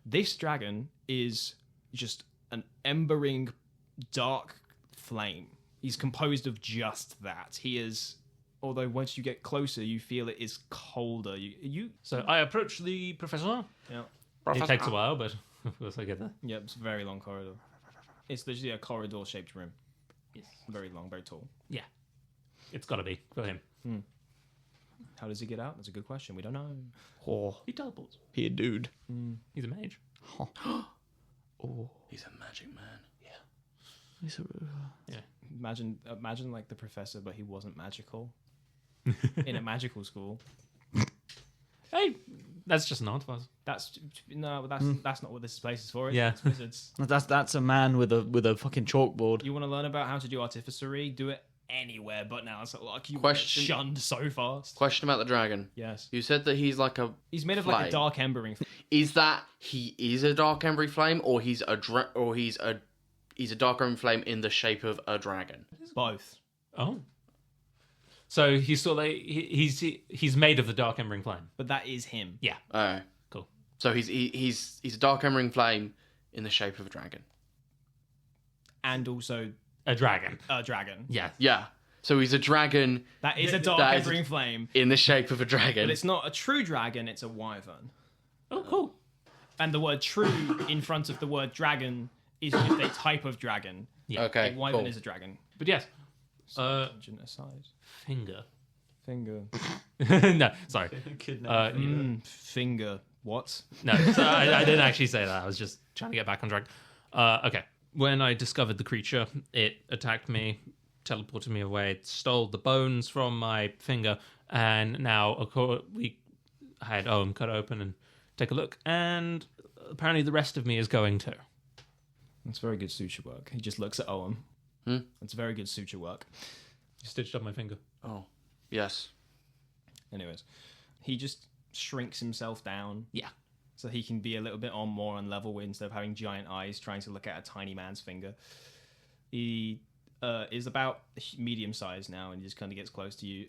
This dragon is just an embering dark flame. He's composed of just that. He is, although once you get closer, you feel it is colder. So I approach the professor. Yeah. It takes a while, but of course I get there. Yep, it's a very long corridor. It's literally a corridor-shaped room. Yes. Very long, very tall. Yeah. It's got to be for him. How does he get out? That's a good question. We don't know. Oh, He teleports. he a dude. He's a mage. He's a magic man. He's a... Yeah. Imagine like the professor, but he wasn't magical. In a magical school. Hey, that's just an art was. That's not what this place is for. Yeah. It's wizards. That's a man with a fucking chalkboard. You want to learn about how to do artificery? Do it anywhere but Nalasolark. You Question- get shunned so fast. Question about the dragon. Yes. You said that he's like a. He's made of like a flame. dark embering. Is that he is a dark embery flame, or he's a dark embery flame in the shape of a dragon? Both. Oh. So he's sort of like, he's made of the dark embering flame. But that is him. Yeah. Oh, Cool. so he's a dark embering flame in the shape of a dragon. And also A dragon. a dragon. Yeah. Yeah. So he's a dragon That is a dark That is- embering flame. in the shape of a dragon. But it's not a true dragon, it's a wyvern. Oh, cool. And the word true in front of the word dragon is just a type of dragon. Yeah. Okay. A wyvern Cool. is a dragon. But yes. Tangent aside. Finger. Finger. No, sorry. Finger. What? No, so I didn't actually say that. I was just trying to get back on track. Okay. When I discovered the creature, it attacked me, teleported me away, it stole the bones from my finger, and now we had Owen cut open and take a look, and apparently the rest of me is going too. That's very good suture work. He just looks at Owen. That's very good suture work. You stitched up my finger. Oh, yes. Anyways, he just shrinks himself down. Yeah. So he can be a little bit more on level instead of having giant eyes trying to look at a tiny man's finger. He is about medium sized now and he just kind of gets close to you.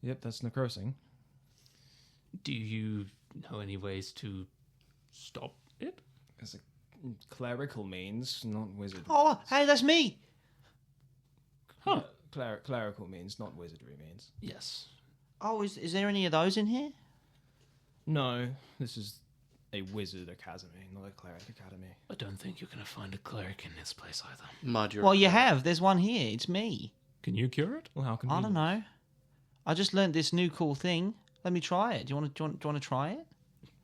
Yep, that's necrosing. Do you know any ways to stop it? It's a clerical means, not wizardry. Oh, hey, that's me. Huh. Clerical means, not wizardry means. Yes. Oh, is there any of those in here? No, this is a wizard academy, not a cleric academy. I don't think you're going to find a cleric in this place either. Mud, you're Well, you have. There's one here. It's me. Can you cure it? Well, how can I don't know. I just learned this new cool thing. Let me try it. Do you want to try it?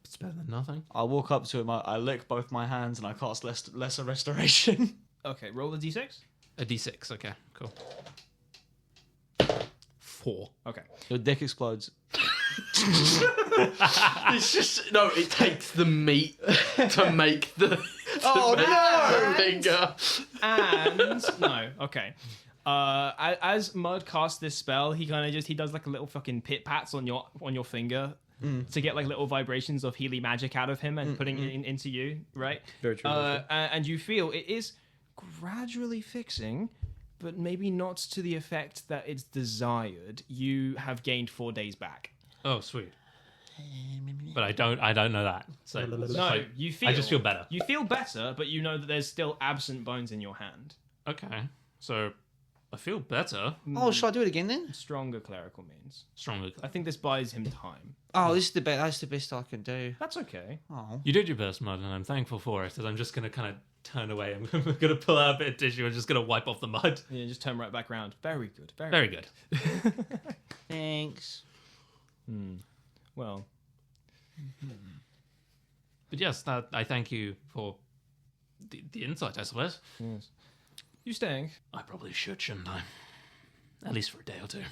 It's better than nothing. I walk up to him, I lick both my hands, and I cast lesser restoration. Okay, roll the d6. A d6, okay, cool. 4. Okay. Your dick explodes. It's just no. It takes the meat to make the finger. And no, okay. As Mud casts this spell, he does like a little fucking pit pats on your finger to get like little vibrations of healing magic out of him and putting it into you, right? Very true. And you feel it is gradually fixing, but maybe not to the effect that it's desired. You have gained 4 days back. Oh, sweet. But I don't know that. So No, you feel. I just feel better. You feel better, but you know that there's still absent bones in your hand. Okay, so I feel better. Oh, should I do it again then? Stronger clerical means. Stronger. I think this buys him time. Oh, this is the best. That's the best I can do. That's okay. Oh, You did your best, Mud, and I'm thankful for it. And I'm just gonna kind of turn away. I'm gonna pull out a bit of tissue and just gonna wipe off the mud. Yeah, just turn right back around. Very good. Very good. thanks. Well, But yes, I thank you for the insight, I suppose. yes. You staying? I probably should, shouldn't I? At least for a day or two.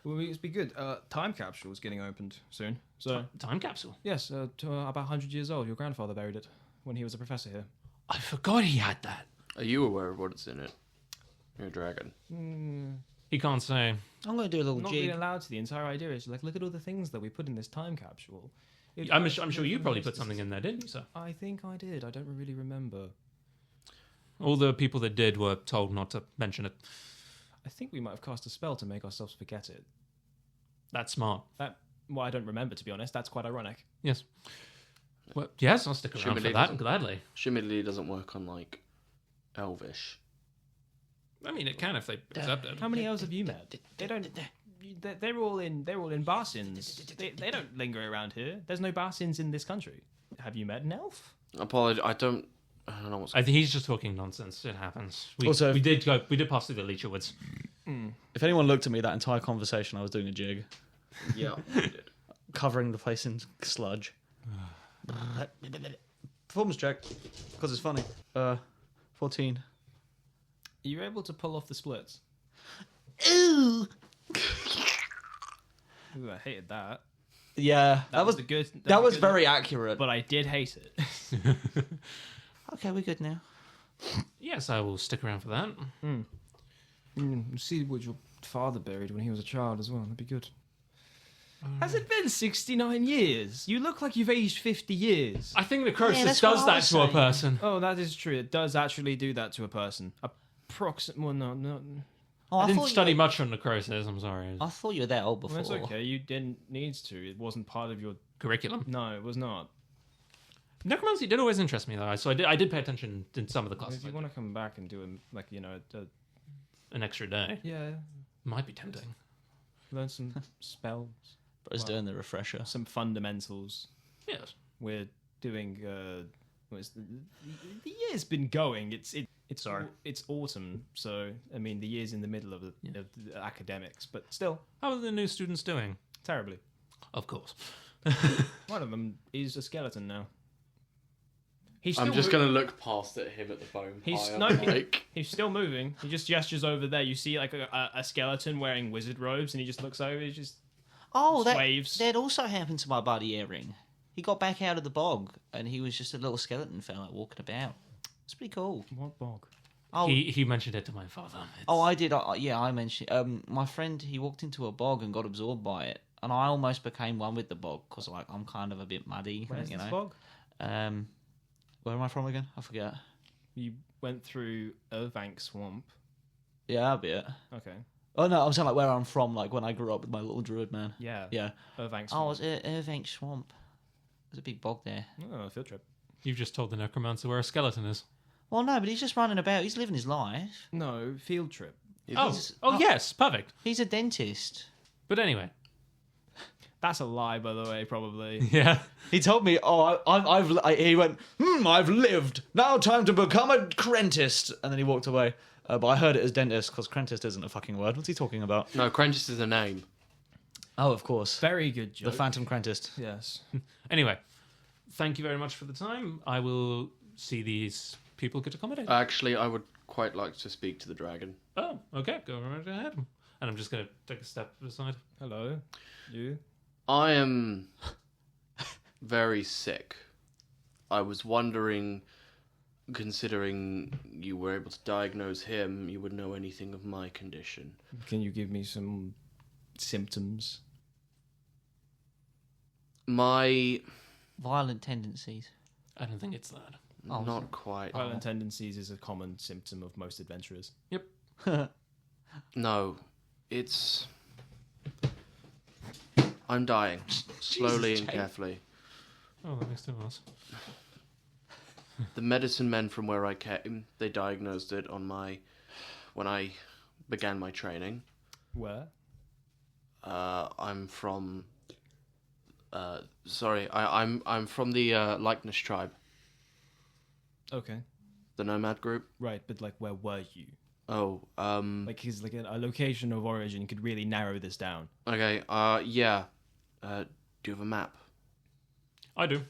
Well, it'd be good. Time capsule is getting opened soon. So Time capsule. yes, to about 100 years old. Your grandfather buried it when he was a professor here. I forgot he had that. Are you aware of what's in it? You're a dragon. He can't say. I'm going to do a little Not jig. being allowed to. The entire idea is like, look at all the things that we put in this time capsule. I'm sure you probably put something in there, didn't you, sir? I think I did. I don't really remember. All the people that did were told not to mention it. I think we might have cast a spell to make ourselves forget it. That's smart. Well, I don't remember, to be honest. That's quite ironic. Yes. Well, yes, I'll stick around for that, gladly. Admittedly, doesn't work on like Elvish. I mean, it can if they accept it. How many elves have you met? They don't. They're all in Barsins. They don't linger around here. There's no Barsins in this country. Have you met an elf? Apologize. I don't know what's. I think he's just talking nonsense. It happens. We Also- did pass through the Leecher Woods. If anyone looked at me that entire conversation, I was doing a jig, Yeah, I did. covering the place in sludge. Performance check, because it's funny. 14. Are you able to pull off the splits? Ooh. Ooh, I hated that. Yeah, that was a good. that was good- very accurate. But I did hate it. Okay, we're good now. Yes, I will stick around for that. See what your father buried when he was a child as well. That'd be good. Has it been 69 years? You look like you've aged 50 years. I think necrosis that's what does I that was to a saying. person. Oh, that is true. It does actually do that to a person. Well, no. Oh, I didn't thought study you much on necrosis, I'm sorry. I thought you were that old before. That's okay. You didn't need to. It wasn't part of your. Curriculum. No, it was not. Necromancy did always interest me, though, so I did pay attention in some of the classes. If you want to come back and do An extra day. yeah, Might be tempting. learn some spells, But I was doing the refresher. some fundamentals. Yes. We're doing. The year's been going. It's autumn, so I mean the year's in the middle of the academics, but still How are the new students doing? terribly. Of course. One of them is a skeleton now. I'm just gonna look past at him at the bone. He's pile, no, like, he's still moving. He just gestures over there. You see like a skeleton wearing wizard robes, and he just looks over. He just Oh, waves. that also happened to my buddy Earring. He got back out of the bog, and he was just a little skeleton fella walking about. It's pretty cool. what bog? Oh, He mentioned it to my father. I did. I mentioned. My friend, he walked into a bog and got absorbed by it, and I almost became one with the bog because, like, I'm kind of a bit muddy. Where's you this know. bog? Where am I from again? I forget. You went through Irvank Swamp. Yeah, a bit. Okay. Oh no, I'm saying like where I'm from, like when I grew up with my little druid man. Yeah. Yeah. Irvank Oh, Swamp. it was Irvank Swamp. There's a big bog there. Oh, field trip. You've just told the necromancer where a skeleton is. Well, no, but he's just running about. He's living his life. No, field trip. Oh, yes, perfect. He's a dentist. But anyway, That's a lie, by the way, probably. yeah. He told me, he went, I've lived. Now time to become a crentist. And then he walked away. But I heard it as dentist because crentist isn't a fucking word. What's he talking about? no, Crentice is a name. Oh, of course. Very good joke. The Phantom Crentist. Yes. Anyway, thank you very much for the time. I will see these people get accommodated. Actually, I would quite like to speak to the dragon. Oh, okay. Go right ahead. And I'm just going to take a step aside. Hello. You. I am very sick. I was wondering, considering you were able to diagnose him, you would know anything of my condition. Can you give me some symptoms? My... Violent tendencies. I don't think it's that. Oh, not quite. Violent tendencies is a common symptom of most adventurers. Yep. No, it's... I'm dying. Slowly and carefully. Oh, that makes no sense. The medicine men from where I came, they diagnosed it on when I began my training. Where? I'm from... I'm from the Likeness tribe, Okay. the nomad group. Right, but like, where were you? Oh, Like, is like a location of origin could really narrow this down. okay, yeah. Do you have a map? I do.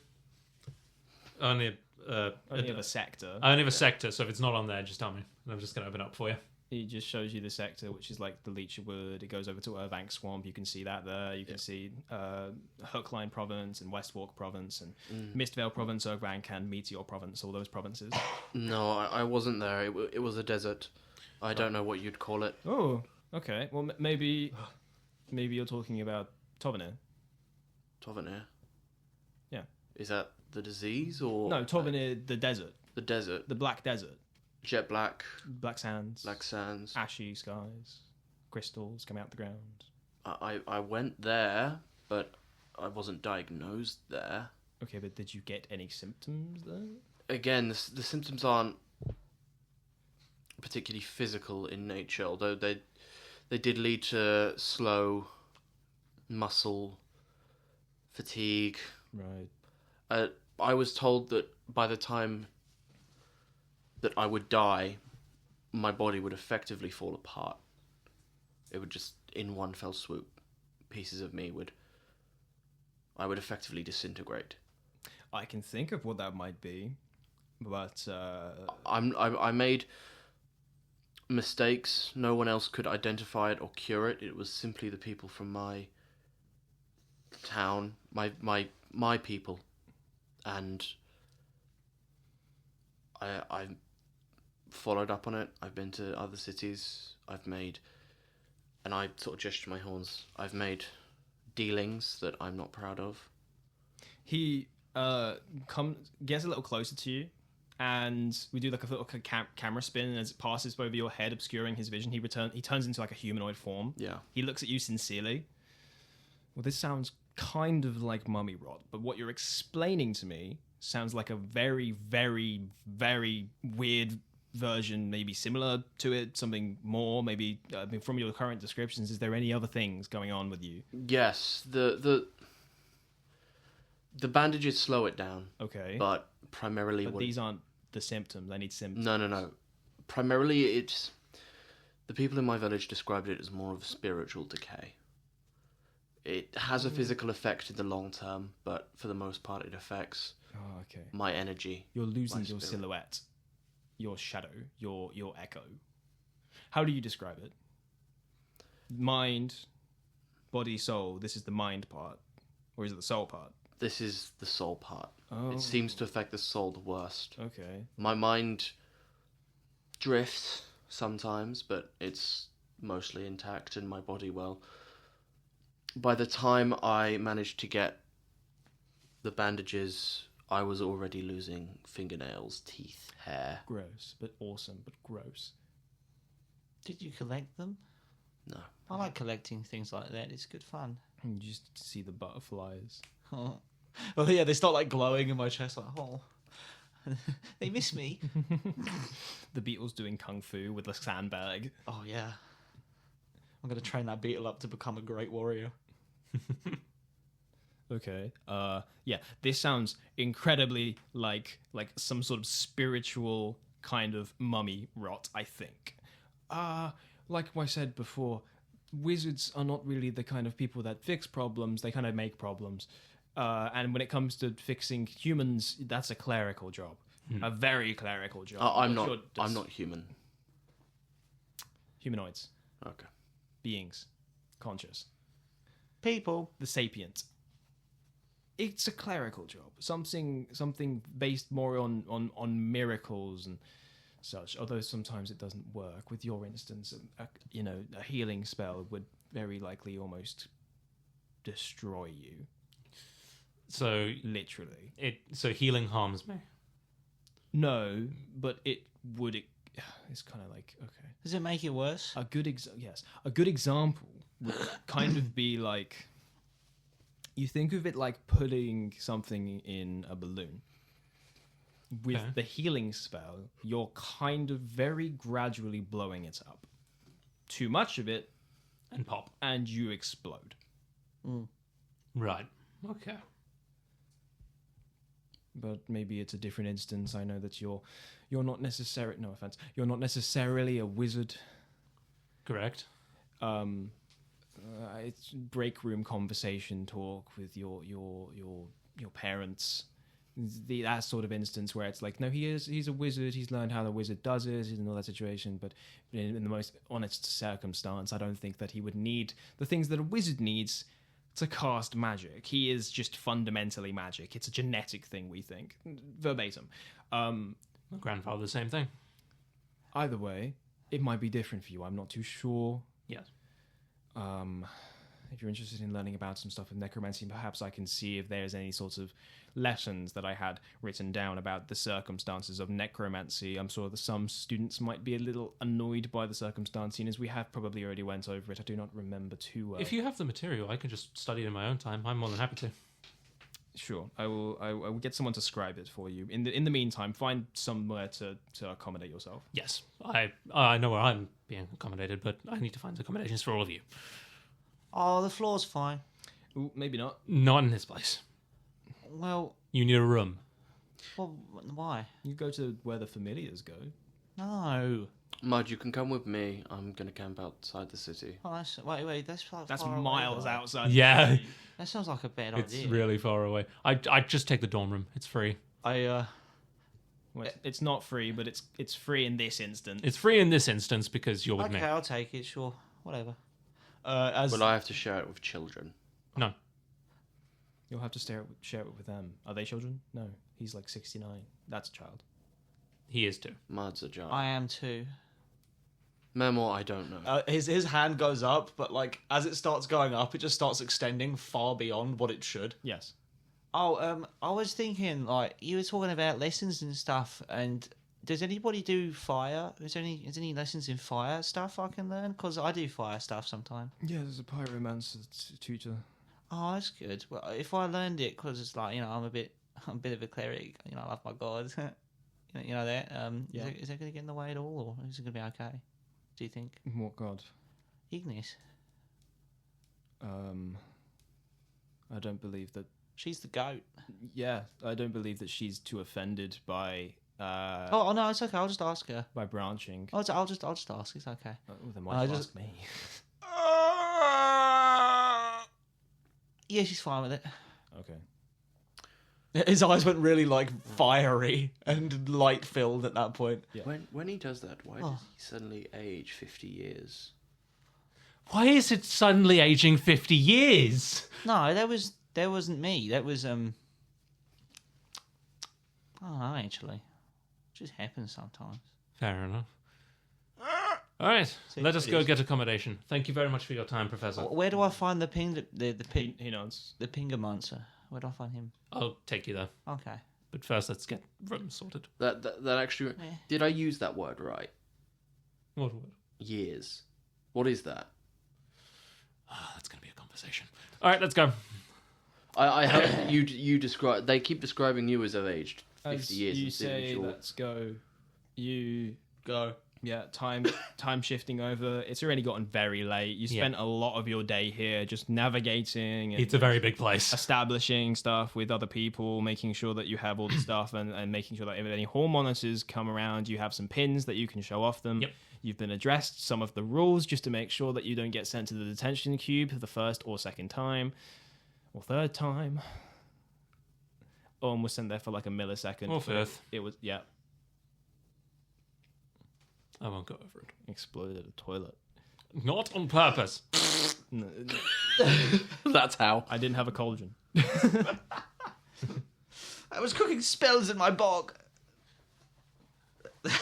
Only Only of a sector. I only have a sector, so if it's not on there, just tell me. And I'm just going to open up for you. It just shows you the sector, which is like the Leechwood. It goes over to Urbank Swamp. You can see that there. You can see Hookline Province and Westwalk Province and Mistvale Province, Urbank and Meteor Province. All those provinces. No, I wasn't there. It was a desert. I don't know what you'd call it. Oh, okay. Well, maybe you're talking about Tovenir. Tovenir? Yeah. Is that the disease or... No, Tovenir, the desert, The desert. the Black Desert, Jet black. black sands, Black sands. ashy skies, crystals coming out the ground. I went there, but I wasn't diagnosed there. Okay, but did you get any symptoms there? Again, the symptoms aren't particularly physical in nature, although they did lead to slow muscle fatigue. Right. I was told that by the time that I would die, my body would effectively fall apart. It would just, in one fell swoop, pieces of me I would effectively disintegrate. I can think of what that might be, but I made mistakes. No one else could identify it or cure it. It was simply the people from my town, my people, and I followed up on it. I've been to other cities. And I sort of gesture my horns. I've made dealings that I'm not proud of. he gets a little closer to you, and we do like a little camera spin, and as it passes over your head, obscuring his vision, he turns into like a humanoid form. Yeah. He looks at you sincerely. Well, this sounds kind of like mummy rot, but what you're explaining to me sounds like a very, very, very weird version, maybe similar to it, something more, maybe from your current descriptions. Is there any other things going on with you? Yes, the bandages slow it down. Okay. But primarily... But these aren't the symptoms. I need symptoms. No. Primarily, it's... The people in my village described it as more of a spiritual decay. It has a physical effect in the long term, but for the most part it affects Oh, okay. my energy. You're losing my your spirit. silhouette, your shadow, your echo. How do you describe it? Mind, body, soul. This is the mind part. Or is it the soul part? This is the soul part. Oh. It seems to affect the soul the worst. Okay. My mind drifts sometimes, but it's mostly intact, and my body, well... By the time I managed to get the bandages, I was already losing fingernails, teeth, hair. Gross, but awesome, but gross. Did you collect them? No. I like collecting things like that. It's good fun. You just see the butterflies. Oh, Well, yeah, they start like glowing in my chest, like, oh. they miss me. The beetle's doing kung fu with a sandbag. Oh, yeah. I'm going to train that beetle up to become a great warrior. Okay. Yeah, this sounds incredibly like some sort of spiritual kind of mummy rot, I think. Like I said before, wizards are not really the kind of people that fix problems, they kind of make problems. And when it comes to fixing humans, that's a clerical job. A very clerical job. I'm What's not. your I'm not human. Humanoids. Okay. Beings. Conscious. People. the sapient. It's a clerical job, something based more on miracles and such. Although sometimes it doesn't work. With your instance, a healing spell would very likely almost destroy you. So Literally. so healing harms me. No, but it would. It's kind of like, okay. Does it make it worse? A good example would kind of be like, you think of it like putting something in a balloon. With Okay. the healing spell, you're kind of very gradually blowing it up. Too much of it, And pop. and you explode. Right. Okay. But maybe it's a different instance. I know that you're not necessarily, no offense, you're not necessarily a wizard. Correct. It's break room conversation talk with your parents. That sort of instance where it's like, no, he's a wizard. He's learned how the wizard does it. He's in all that situation. But in the most honest circumstance, I don't think that he would need the things that a wizard needs to cast magic. He is just fundamentally magic. It's a genetic thing, we think. Verbatim. My grandfather, the same thing. Either way, it might be different for you. I'm not too sure. Yes. If you're interested in learning about some stuff with necromancy, perhaps I can see if there's any sorts of lessons that I had written down about the circumstances of necromancy. I'm sure that some students might be a little annoyed by the circumstance, and as we have probably already went over it, I do not remember too well. If you have the material, I can just study it in my own time. I'm more than happy to. Sure, I will get someone to scribe it for you. In the meantime, find somewhere to accommodate yourself. Yes. I know where I'm being accommodated, but I need to find accommodations for all of you. Oh, the floor's fine. Ooh, maybe not. Not in this place. Well, You need a room. well, why? You go to where the familiars go. No. Mud, you can come with me. I'm going to camp outside the city. Oh, wait, that's like That's far away, miles though. outside. Yeah. That sounds like a bad It's idea. really far away. I just take the dorm room. It's free. Well, it's not free, but it's free in this instance. It's free in this instance because you're with Okay, me. I'll take it. Sure, whatever. But I have to share it with children. No. You'll have to share it with them. Are they children? No, he's like 69. That's a child. He is too. Mud's a giant. I am too. Memo, I don't know. His hand goes up, but like as it starts going up, it just starts extending far beyond what it should. Yes. Oh, I was thinking, like, you were talking about lessons and stuff, and does anybody do fire? Is there any lessons in fire stuff I can learn? Because I do fire stuff sometimes. Yeah, there's a pyromancer tutor. Oh, that's good. Well, if I learned it, because it's like, I'm a bit of a cleric. I love my god. you know that. Yeah. Is that going to get in the way at all, or is it going to be okay? Do you think? What god? Ignis. I don't believe that. She's the goat. Yeah, I don't believe that she's too offended by Oh no, it's okay. I'll just ask her. by branching. I'll just ask. It's okay. Then why I don't you just- ask me? Yeah, she's fine with it. Okay. His eyes went really like fiery and light filled at that point. Yeah. When he does that, why does he suddenly age 50 years? Why is it suddenly aging 50 years? No, that wasn't me. That was I don't know actually. It just happens sometimes. Fair enough. All right, let us it go is. get accommodation. Thank you very much for your time, Professor. Where do I find the He nods. the Pinger monster? Where do I find him? I'll take you there. Okay. But first, let's get room sorted. That actually... Yeah. Did I use that word right? What word? Years. What is that? That's going to be a conversation. All right, let's go. I heard you describe... They keep describing you as have aged 50 As years. you as say, individual. let's go. You Go. Yeah, time shifting over. It's already gotten very late. You spent a lot of your day here just navigating and It's a very big place. establishing stuff with other people, making sure that you have all the stuff and making sure that if any hall monitors come around, you have some pins that you can show off them. Yep. You've been addressed some of the rules just to make sure that you don't get sent to the detention cube the first or second time. Or third time. Was sent there for like a millisecond. Or but fifth. It was, yeah. I won't go over it. Exploded a toilet. Not on purpose. That's how. I didn't have a cauldron. I was cooking spells in my bog.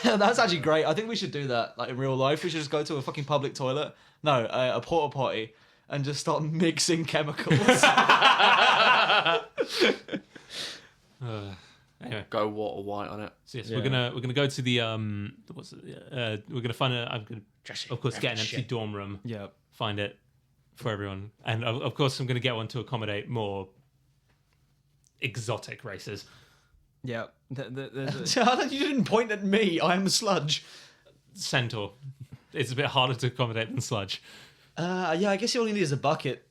That's actually great. I think we should do that, like in real life. We should just go to a fucking public toilet. No, a porta potty, and just start mixing chemicals. Anyway, Go water white on it. so yes, we're gonna go to the we're gonna find I'm gonna of course get an empty dorm room. Yeah. Find it for everyone, and of course I'm gonna get one to accommodate more exotic races. Yeah. There's You didn't point at me. I am a sludge. Centaur. It's a bit harder to accommodate than sludge. Yeah, I guess you only need is a bucket.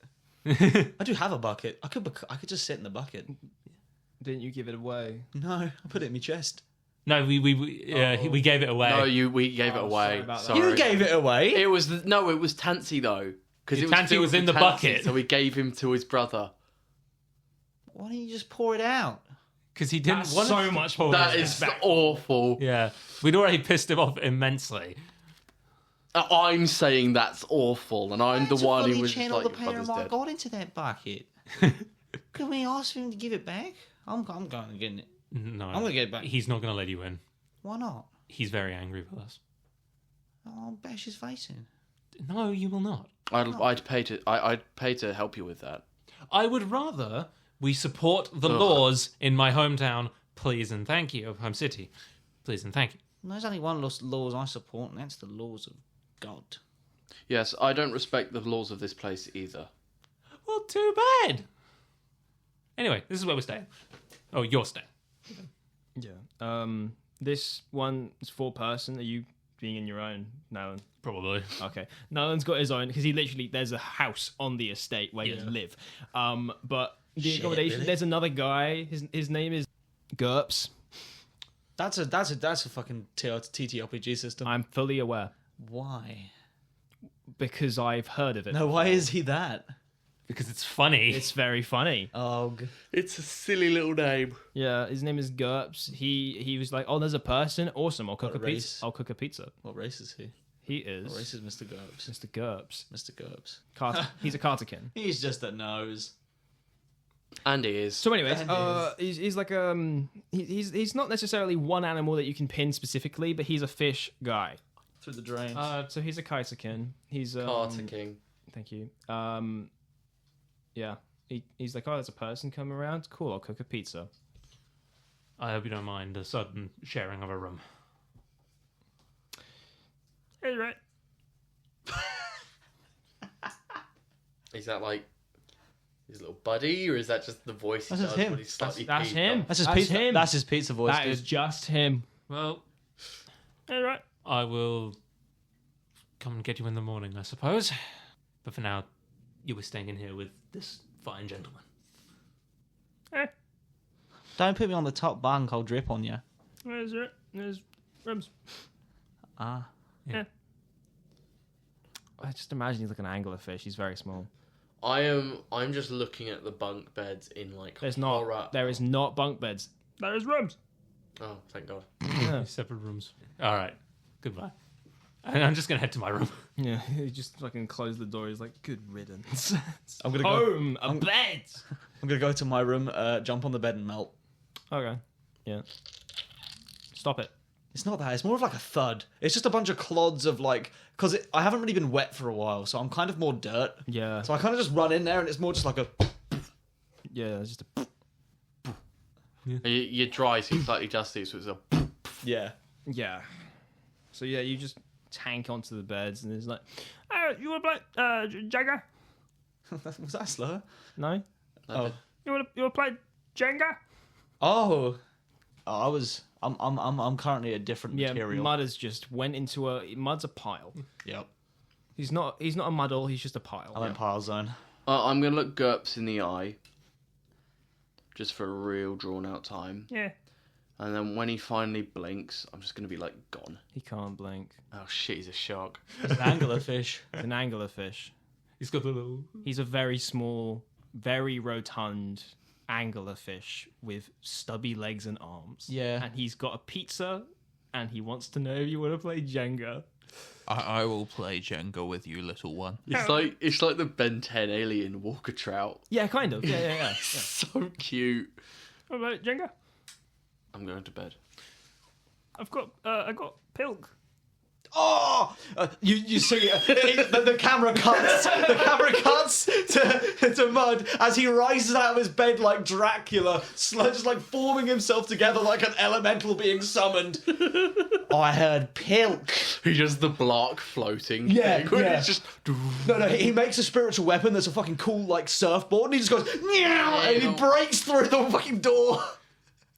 I do have a bucket. I could just sit in the bucket. Didn't you give it away? No, I put it in my chest. No, we gave it away. No, we gave it Oh, away. sorry about that. Sorry. You gave it away. It was it was Tansy though, because Tansy was in the bucket. so we gave him to his brother. Why don't you just pour it out? Because he didn't That's want so to much pour That it is out. awful. Yeah, we'd already pissed him off immensely. I'm saying that's awful, and I'm the one who was channel like, the your pain brother's of my dead. God into that bucket. Can we ask him to give it back? I'm going to get it. No, I'm gonna get it back. He's not going to let you in. Why not? He's very angry with us. I'll bash his face in. No, you will not. I'd pay to help you with that. I would rather we support the laws in my hometown. Please and thank you of home city. Please and thank you. There's only one laws I support, and that's the laws of God. Yes, I don't respect the laws of this place either. Well, too bad. Anyway, this is where we're staying. Oh, you're staying. Yeah. This one is 4-person. Are you being in your own, Nalan? Probably. Okay. Nalan's got his own because there's a house on the estate where you live. But the accommodation, really? there's another guy. His name is GURPS. That's a fucking TTRPG system. I'm fully aware Why? because I've heard of it. No, why is he that? Because it's funny. It's very funny. Oh, It's a silly little name. Yeah, his name is GURPS. He was like, oh, there's a person. Awesome. I'll cook What a race? pizza. I'll cook a pizza. what race is he? He What race is is Mr. Gerbs? Mr. GURPS. Mr. Gerbs. He's a Carterkin. He's just a nose. And he is. So, anyways, And he's like he's not necessarily one animal that you can pin specifically, but he's a fish guy. Through the drains. So he's a Kaiserkin. He's Carter King. Thank you. Yeah. He's like, oh, there's a person coming around. Cool, I'll cook a pizza. I hope you don't mind a sudden sharing of a room. Hey, right. Is that like his little buddy, or is that just the voice he That's does him. when he's slightly That's peeved him. off? that's his that's pizza. him. That's his pizza voice. That dude. is just him. Well, Hey, right. I will come and get you in the morning, I suppose. But for now, you were staying in here with this fine gentleman. Don't put me on the top bunk. I'll drip on you. Where's it? There's rooms. Ah. Yeah. I just imagine he's like an anglerfish. He's very small. I'm just looking at the bunk beds in like There's not. horror. There is not bunk beds. There is rooms. Oh, thank God. Yeah. Separate rooms. All right. Goodbye. And I'm just going to head to my room. Yeah. He just fucking closed the door. He's like, good riddance. I'm gonna go. Home. A bed. I'm gonna go to my room, jump on the bed and melt. Okay. Yeah. Stop it. It's not that. It's more of like a thud. It's just a bunch of clods of like, because I haven't really been wet for a while, so I'm kind of more dirt. Yeah. So I kind of just run in there, and it's more just like a. Yeah. It's just a. You're dry, so you're slightly dusty, so it's a. Yeah. Yeah. So yeah, you just tank onto the beds, and it's like, oh, you want to play Jenga? Was that slur? No. Oh. You want to play Jenga? Oh. I'm currently a different Yeah. material. Mudder's just went into Mud's a pile. Yep. He's not a muddle. He's just a pile. I'm in pile zone. I'm gonna look GURPS in the eye, just for a real drawn out time. Yeah. And then when he finally blinks, I'm just gonna be like gone. He can't blink. Oh shit, he's a shark. It's an anglerfish. He's an anglerfish. He's got the little... He's a very small, very rotund anglerfish with stubby legs and arms. Yeah. And he's got a pizza, and he wants to know if you want to play Jenga. I will play Jenga with you, little one. It's like the Ben 10 alien Walker Trout. Yeah, kind of. Yeah. So cute. What about Jenga? I'm going to bed. I got Pilk. Oh, you see the camera cuts. The camera cuts to Mud as he rises out of his bed like Dracula, just like forming himself together like an elemental being summoned. I heard Pilk. He does the block floating. Yeah, thing where yeah. It's just. No, he makes a spiritual weapon that's a fucking cool like surfboard, and he just goes meow, and he breaks through the fucking door.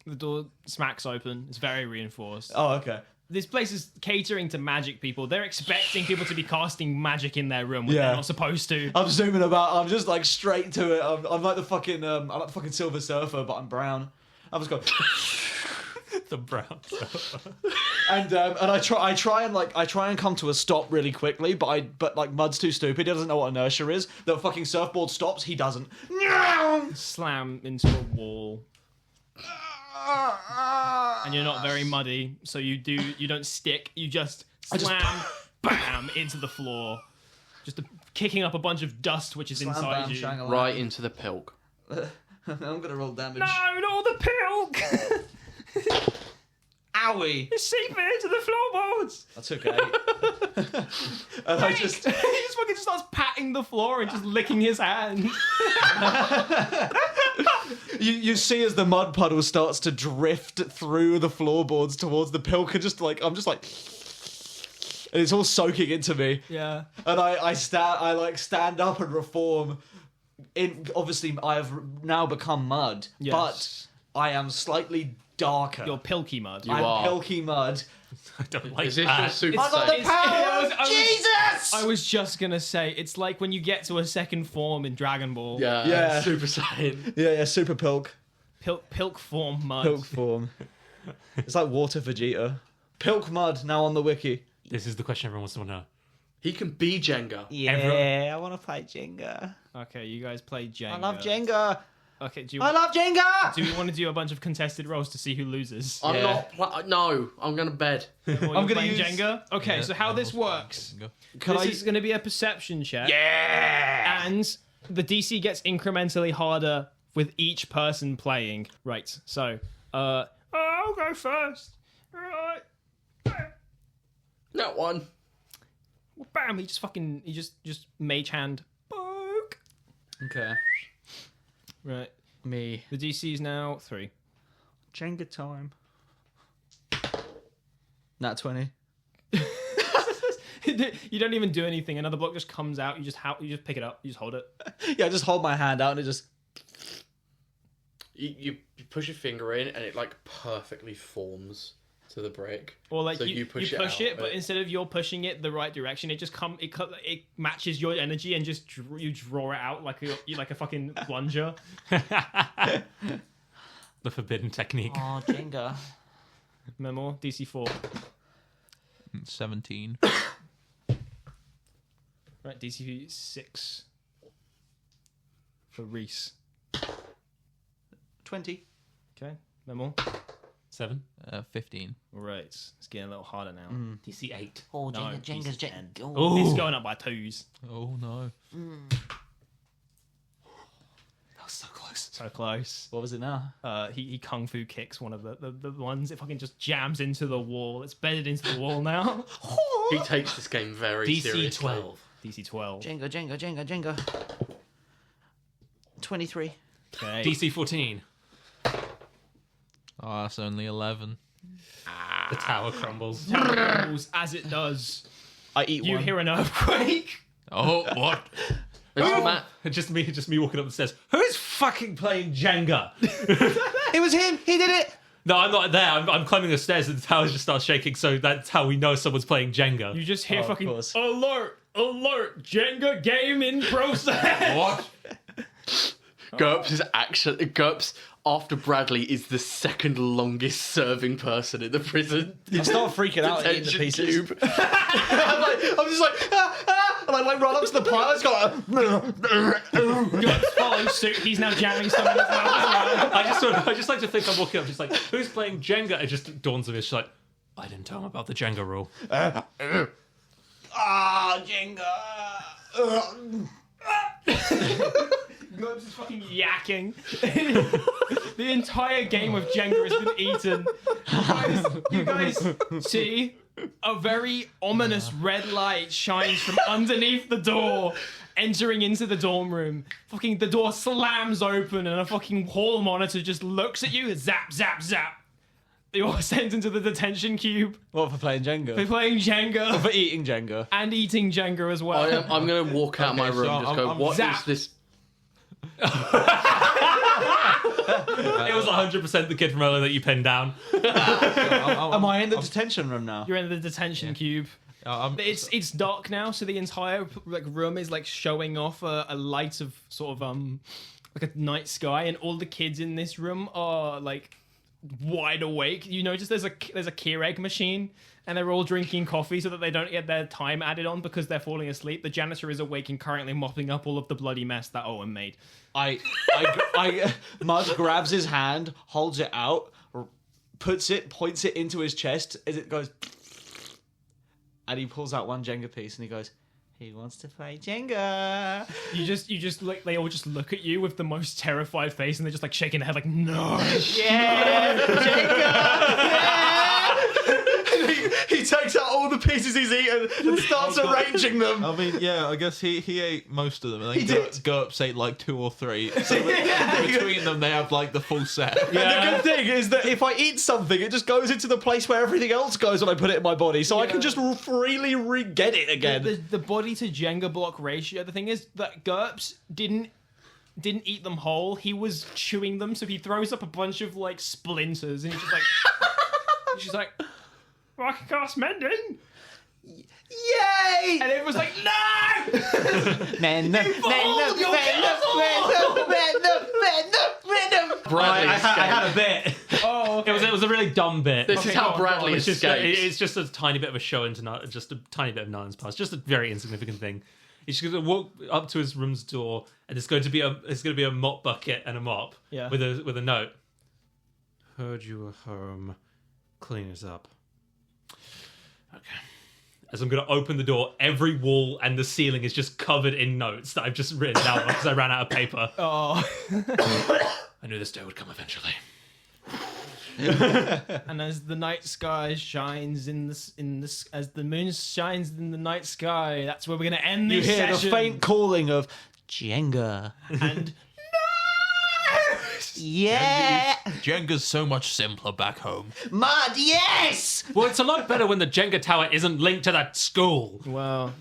The door smacks open. It's very reinforced. Oh, okay. This place is catering to magic people. They're expecting people to be casting magic in their room when Yeah. they're not supposed to. I'm zooming about. I'm just like straight to it. I'm like the fucking I'm like the fucking Silver Surfer, but I'm brown. I'm just going. The brown. And I try and come to a stop really quickly, but like Mud's too stupid. He doesn't know what inertia is. The fucking surfboard stops. He doesn't. Slam into a wall. And you're not very muddy, so you don't stick. You just slam, bam, into the floor, just kicking up a bunch of dust which is inside you. Right into the Pilk. I'm gonna roll damage. No, not the Pilk. Owie! It's seeping into the floorboards. That's okay. And I just he just fucking starts patting the floor and just licking his hand. you see as the mud puddle starts to drift through the floorboards towards the Pilk, and I'm just like, and it's all soaking into me. Yeah. And I stand up and reform. Obviously, I have now become mud, Yes. but I am slightly darker. You're Pilky Mud. I'm are. Pilky Mud. I don't like Is this that. your super It's like saiyan? the power of Jesus! I was just gonna say, it's like when you get to a second form in Dragon Ball. Yeah, Super Saiyan. Yeah, Super Pilk. Pilk form Mud. Pilk form. It's like Water Vegeta. Pilk Mud, now on the wiki. This is the question everyone wants to know. He can be Jenga. Yeah, I want to play Jenga. Okay, you guys play Jenga. I love Jenga. Okay, I love Jenga. do we want to do a bunch of contested rolls to see who loses? I'm not. No, I'm going to bed. I'm gonna playing use- Jenga. Okay, so how this works? Can This I- is going to be a perception check. Yeah. And the DC gets incrementally harder with each person playing. Right. So, I'll go first. Right. Not one. bam! He just mage hand. Poke. Okay. Right. Me. The DC is now 3. Jenga time. Nat 20. You don't even do anything. Another block just comes out. You just pick it up. You just hold it. Yeah, I just hold my hand out and it just... You push your finger in and it like perfectly forms to the brick. Or like So you push out, it, but instead of you're pushing it the right direction, it just it matches your energy and just you draw it out like a fucking plunger. The forbidden technique. Oh, Jenga. Memo DC 4. 17. Right, DC 6 for Rhys. 20. Okay, Memo. 7. 15. All right, it's getting a little harder now. DC 8. Oh, No, Jenga's DC Jenga. 10. Oh. It's going up by 2s. Oh no. That was so close. So close. What was it now? He kung fu kicks one of the ones. It fucking just jams into the wall. It's bedded into the wall now. He takes this game very seriously. DC 12. DC 12. Jenga. 23. Okay. DC 14. Oh, that's only 11. The tower crumbles. Tower crumbles as it does. I eat You one. hear an earthquake. Oh, what? It's Matt. Just me walking up the stairs. Who's fucking playing Jenga? It was him. He did it. No, I'm not there. I'm climbing the stairs and the tower just starts shaking, so that's how we know someone's playing Jenga. You just hear of fucking course. alert, Jenga game in process. What? GURPS after Bradley is the second longest serving person in the prison. I start freaking out and eating the Detention pieces. cube. I'm just like, and I like run up to the pile. It's got Guts follow suit. He's now jamming someone as well. I just like to think I'm walking up, just like, who's playing Jenga? It just dawns on me. It's like, I didn't tell him about the Jenga rule. Jenga. Globs is fucking yakking. The entire game of Jenga has been eaten. You guys see a very ominous red light shines from underneath the door, entering into the dorm room. Fucking the door slams open and a fucking hall monitor just looks at you. Zap, zap, zap. You're all sent into the detention cube. What, for playing Jenga? For playing Jenga. For eating Jenga. And eating Jenga as well. I'm going to walk out my room and just go, what is this? It was 100% the kid from earlier that you pinned down. Am I in the detention room now? You're in the detention cube. It's dark now, so the entire room is showing off a light of sort of like a night sky, and all the kids in this room are wide awake. You notice there's a Keurig machine, and they're all drinking coffee so that they don't get their time added on because they're falling asleep. The janitor is awake and currently mopping up all of the bloody mess that Owen made. Mud grabs his hand, holds it out, points it into his chest as it goes, and he pulls out one Jenga piece and he goes, "He wants to play Jenga." You just they all just look at you with the most terrified face, and they're just shaking their head no. Yeah, Jenga. He takes out all the pieces he's eaten and starts arranging them. I mean, yeah, I guess he ate most of them. I think He did. GURPS ate 2 or 3. So between them, they have the full set. And the good thing is that if I eat something, it just goes into the place where everything else goes when I put it in my body, so I can just freely re-get it again. The body to Jenga block ratio. The thing is that GURPS didn't eat them whole. He was chewing them, so he throws up a bunch of splinters, and he's just like, "Well, I can cast mending." Yay! And everyone's like, "No!" Bradley I escaped. had a bit. Oh, okay. It was a really dumb bit. This is how Bradley It's just, escaped. it's just a tiny bit of a show into just a tiny bit of Nilan's past, just a very insignificant thing. He's just going to walk up to his room's door, and it's going to be a mop bucket and a mop with a note. Heard you were home. Clean us up. Okay. As I'm going to open the door, every wall and the ceiling is just covered in notes that I've just written down because I ran out of paper. Oh. I knew this day would come eventually. And as the night sky shines as the moon shines in the night sky, that's where we're gonna end You this hear session. the faint calling of Jenga. And Yeah. Jenga's so much simpler back home. Mud, yes! Well, it's a lot better when the Jenga tower isn't linked to that school. well,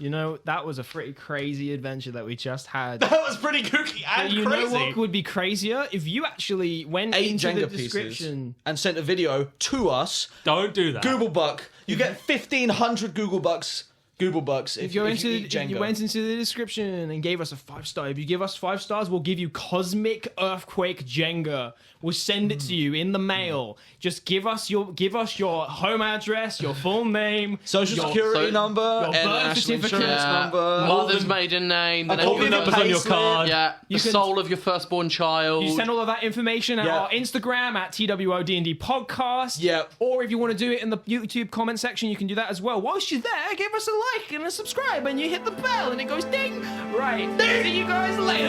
that was a pretty crazy adventure that we just had. That was pretty kooky and You crazy. know what would be crazier? If you actually went 8 into Jenga the pieces description. and sent a video to us. Don't do that. Google Buck. You get 1,500 Google Bucks if you eat If Jenga. you went into the description and gave us a 5-star, if you give us 5 stars, we'll give you Cosmic Earthquake Jenga. We'll send it to you in the mail. Just give us your home address, your full name, Social your- security so- number, your and birth national certificate. insurance number. Mother's maiden name, the All the name numbers on your card. yeah, the can- soul of your firstborn child. You send all of that information at Yeah. our Instagram at TWODNDpodcast. Yeah. Or if you want to do it in the YouTube comment section, you can do that as well. Whilst you're there, give us a like and a subscribe, and you hit the bell, and it goes ding. Right. See you guys later.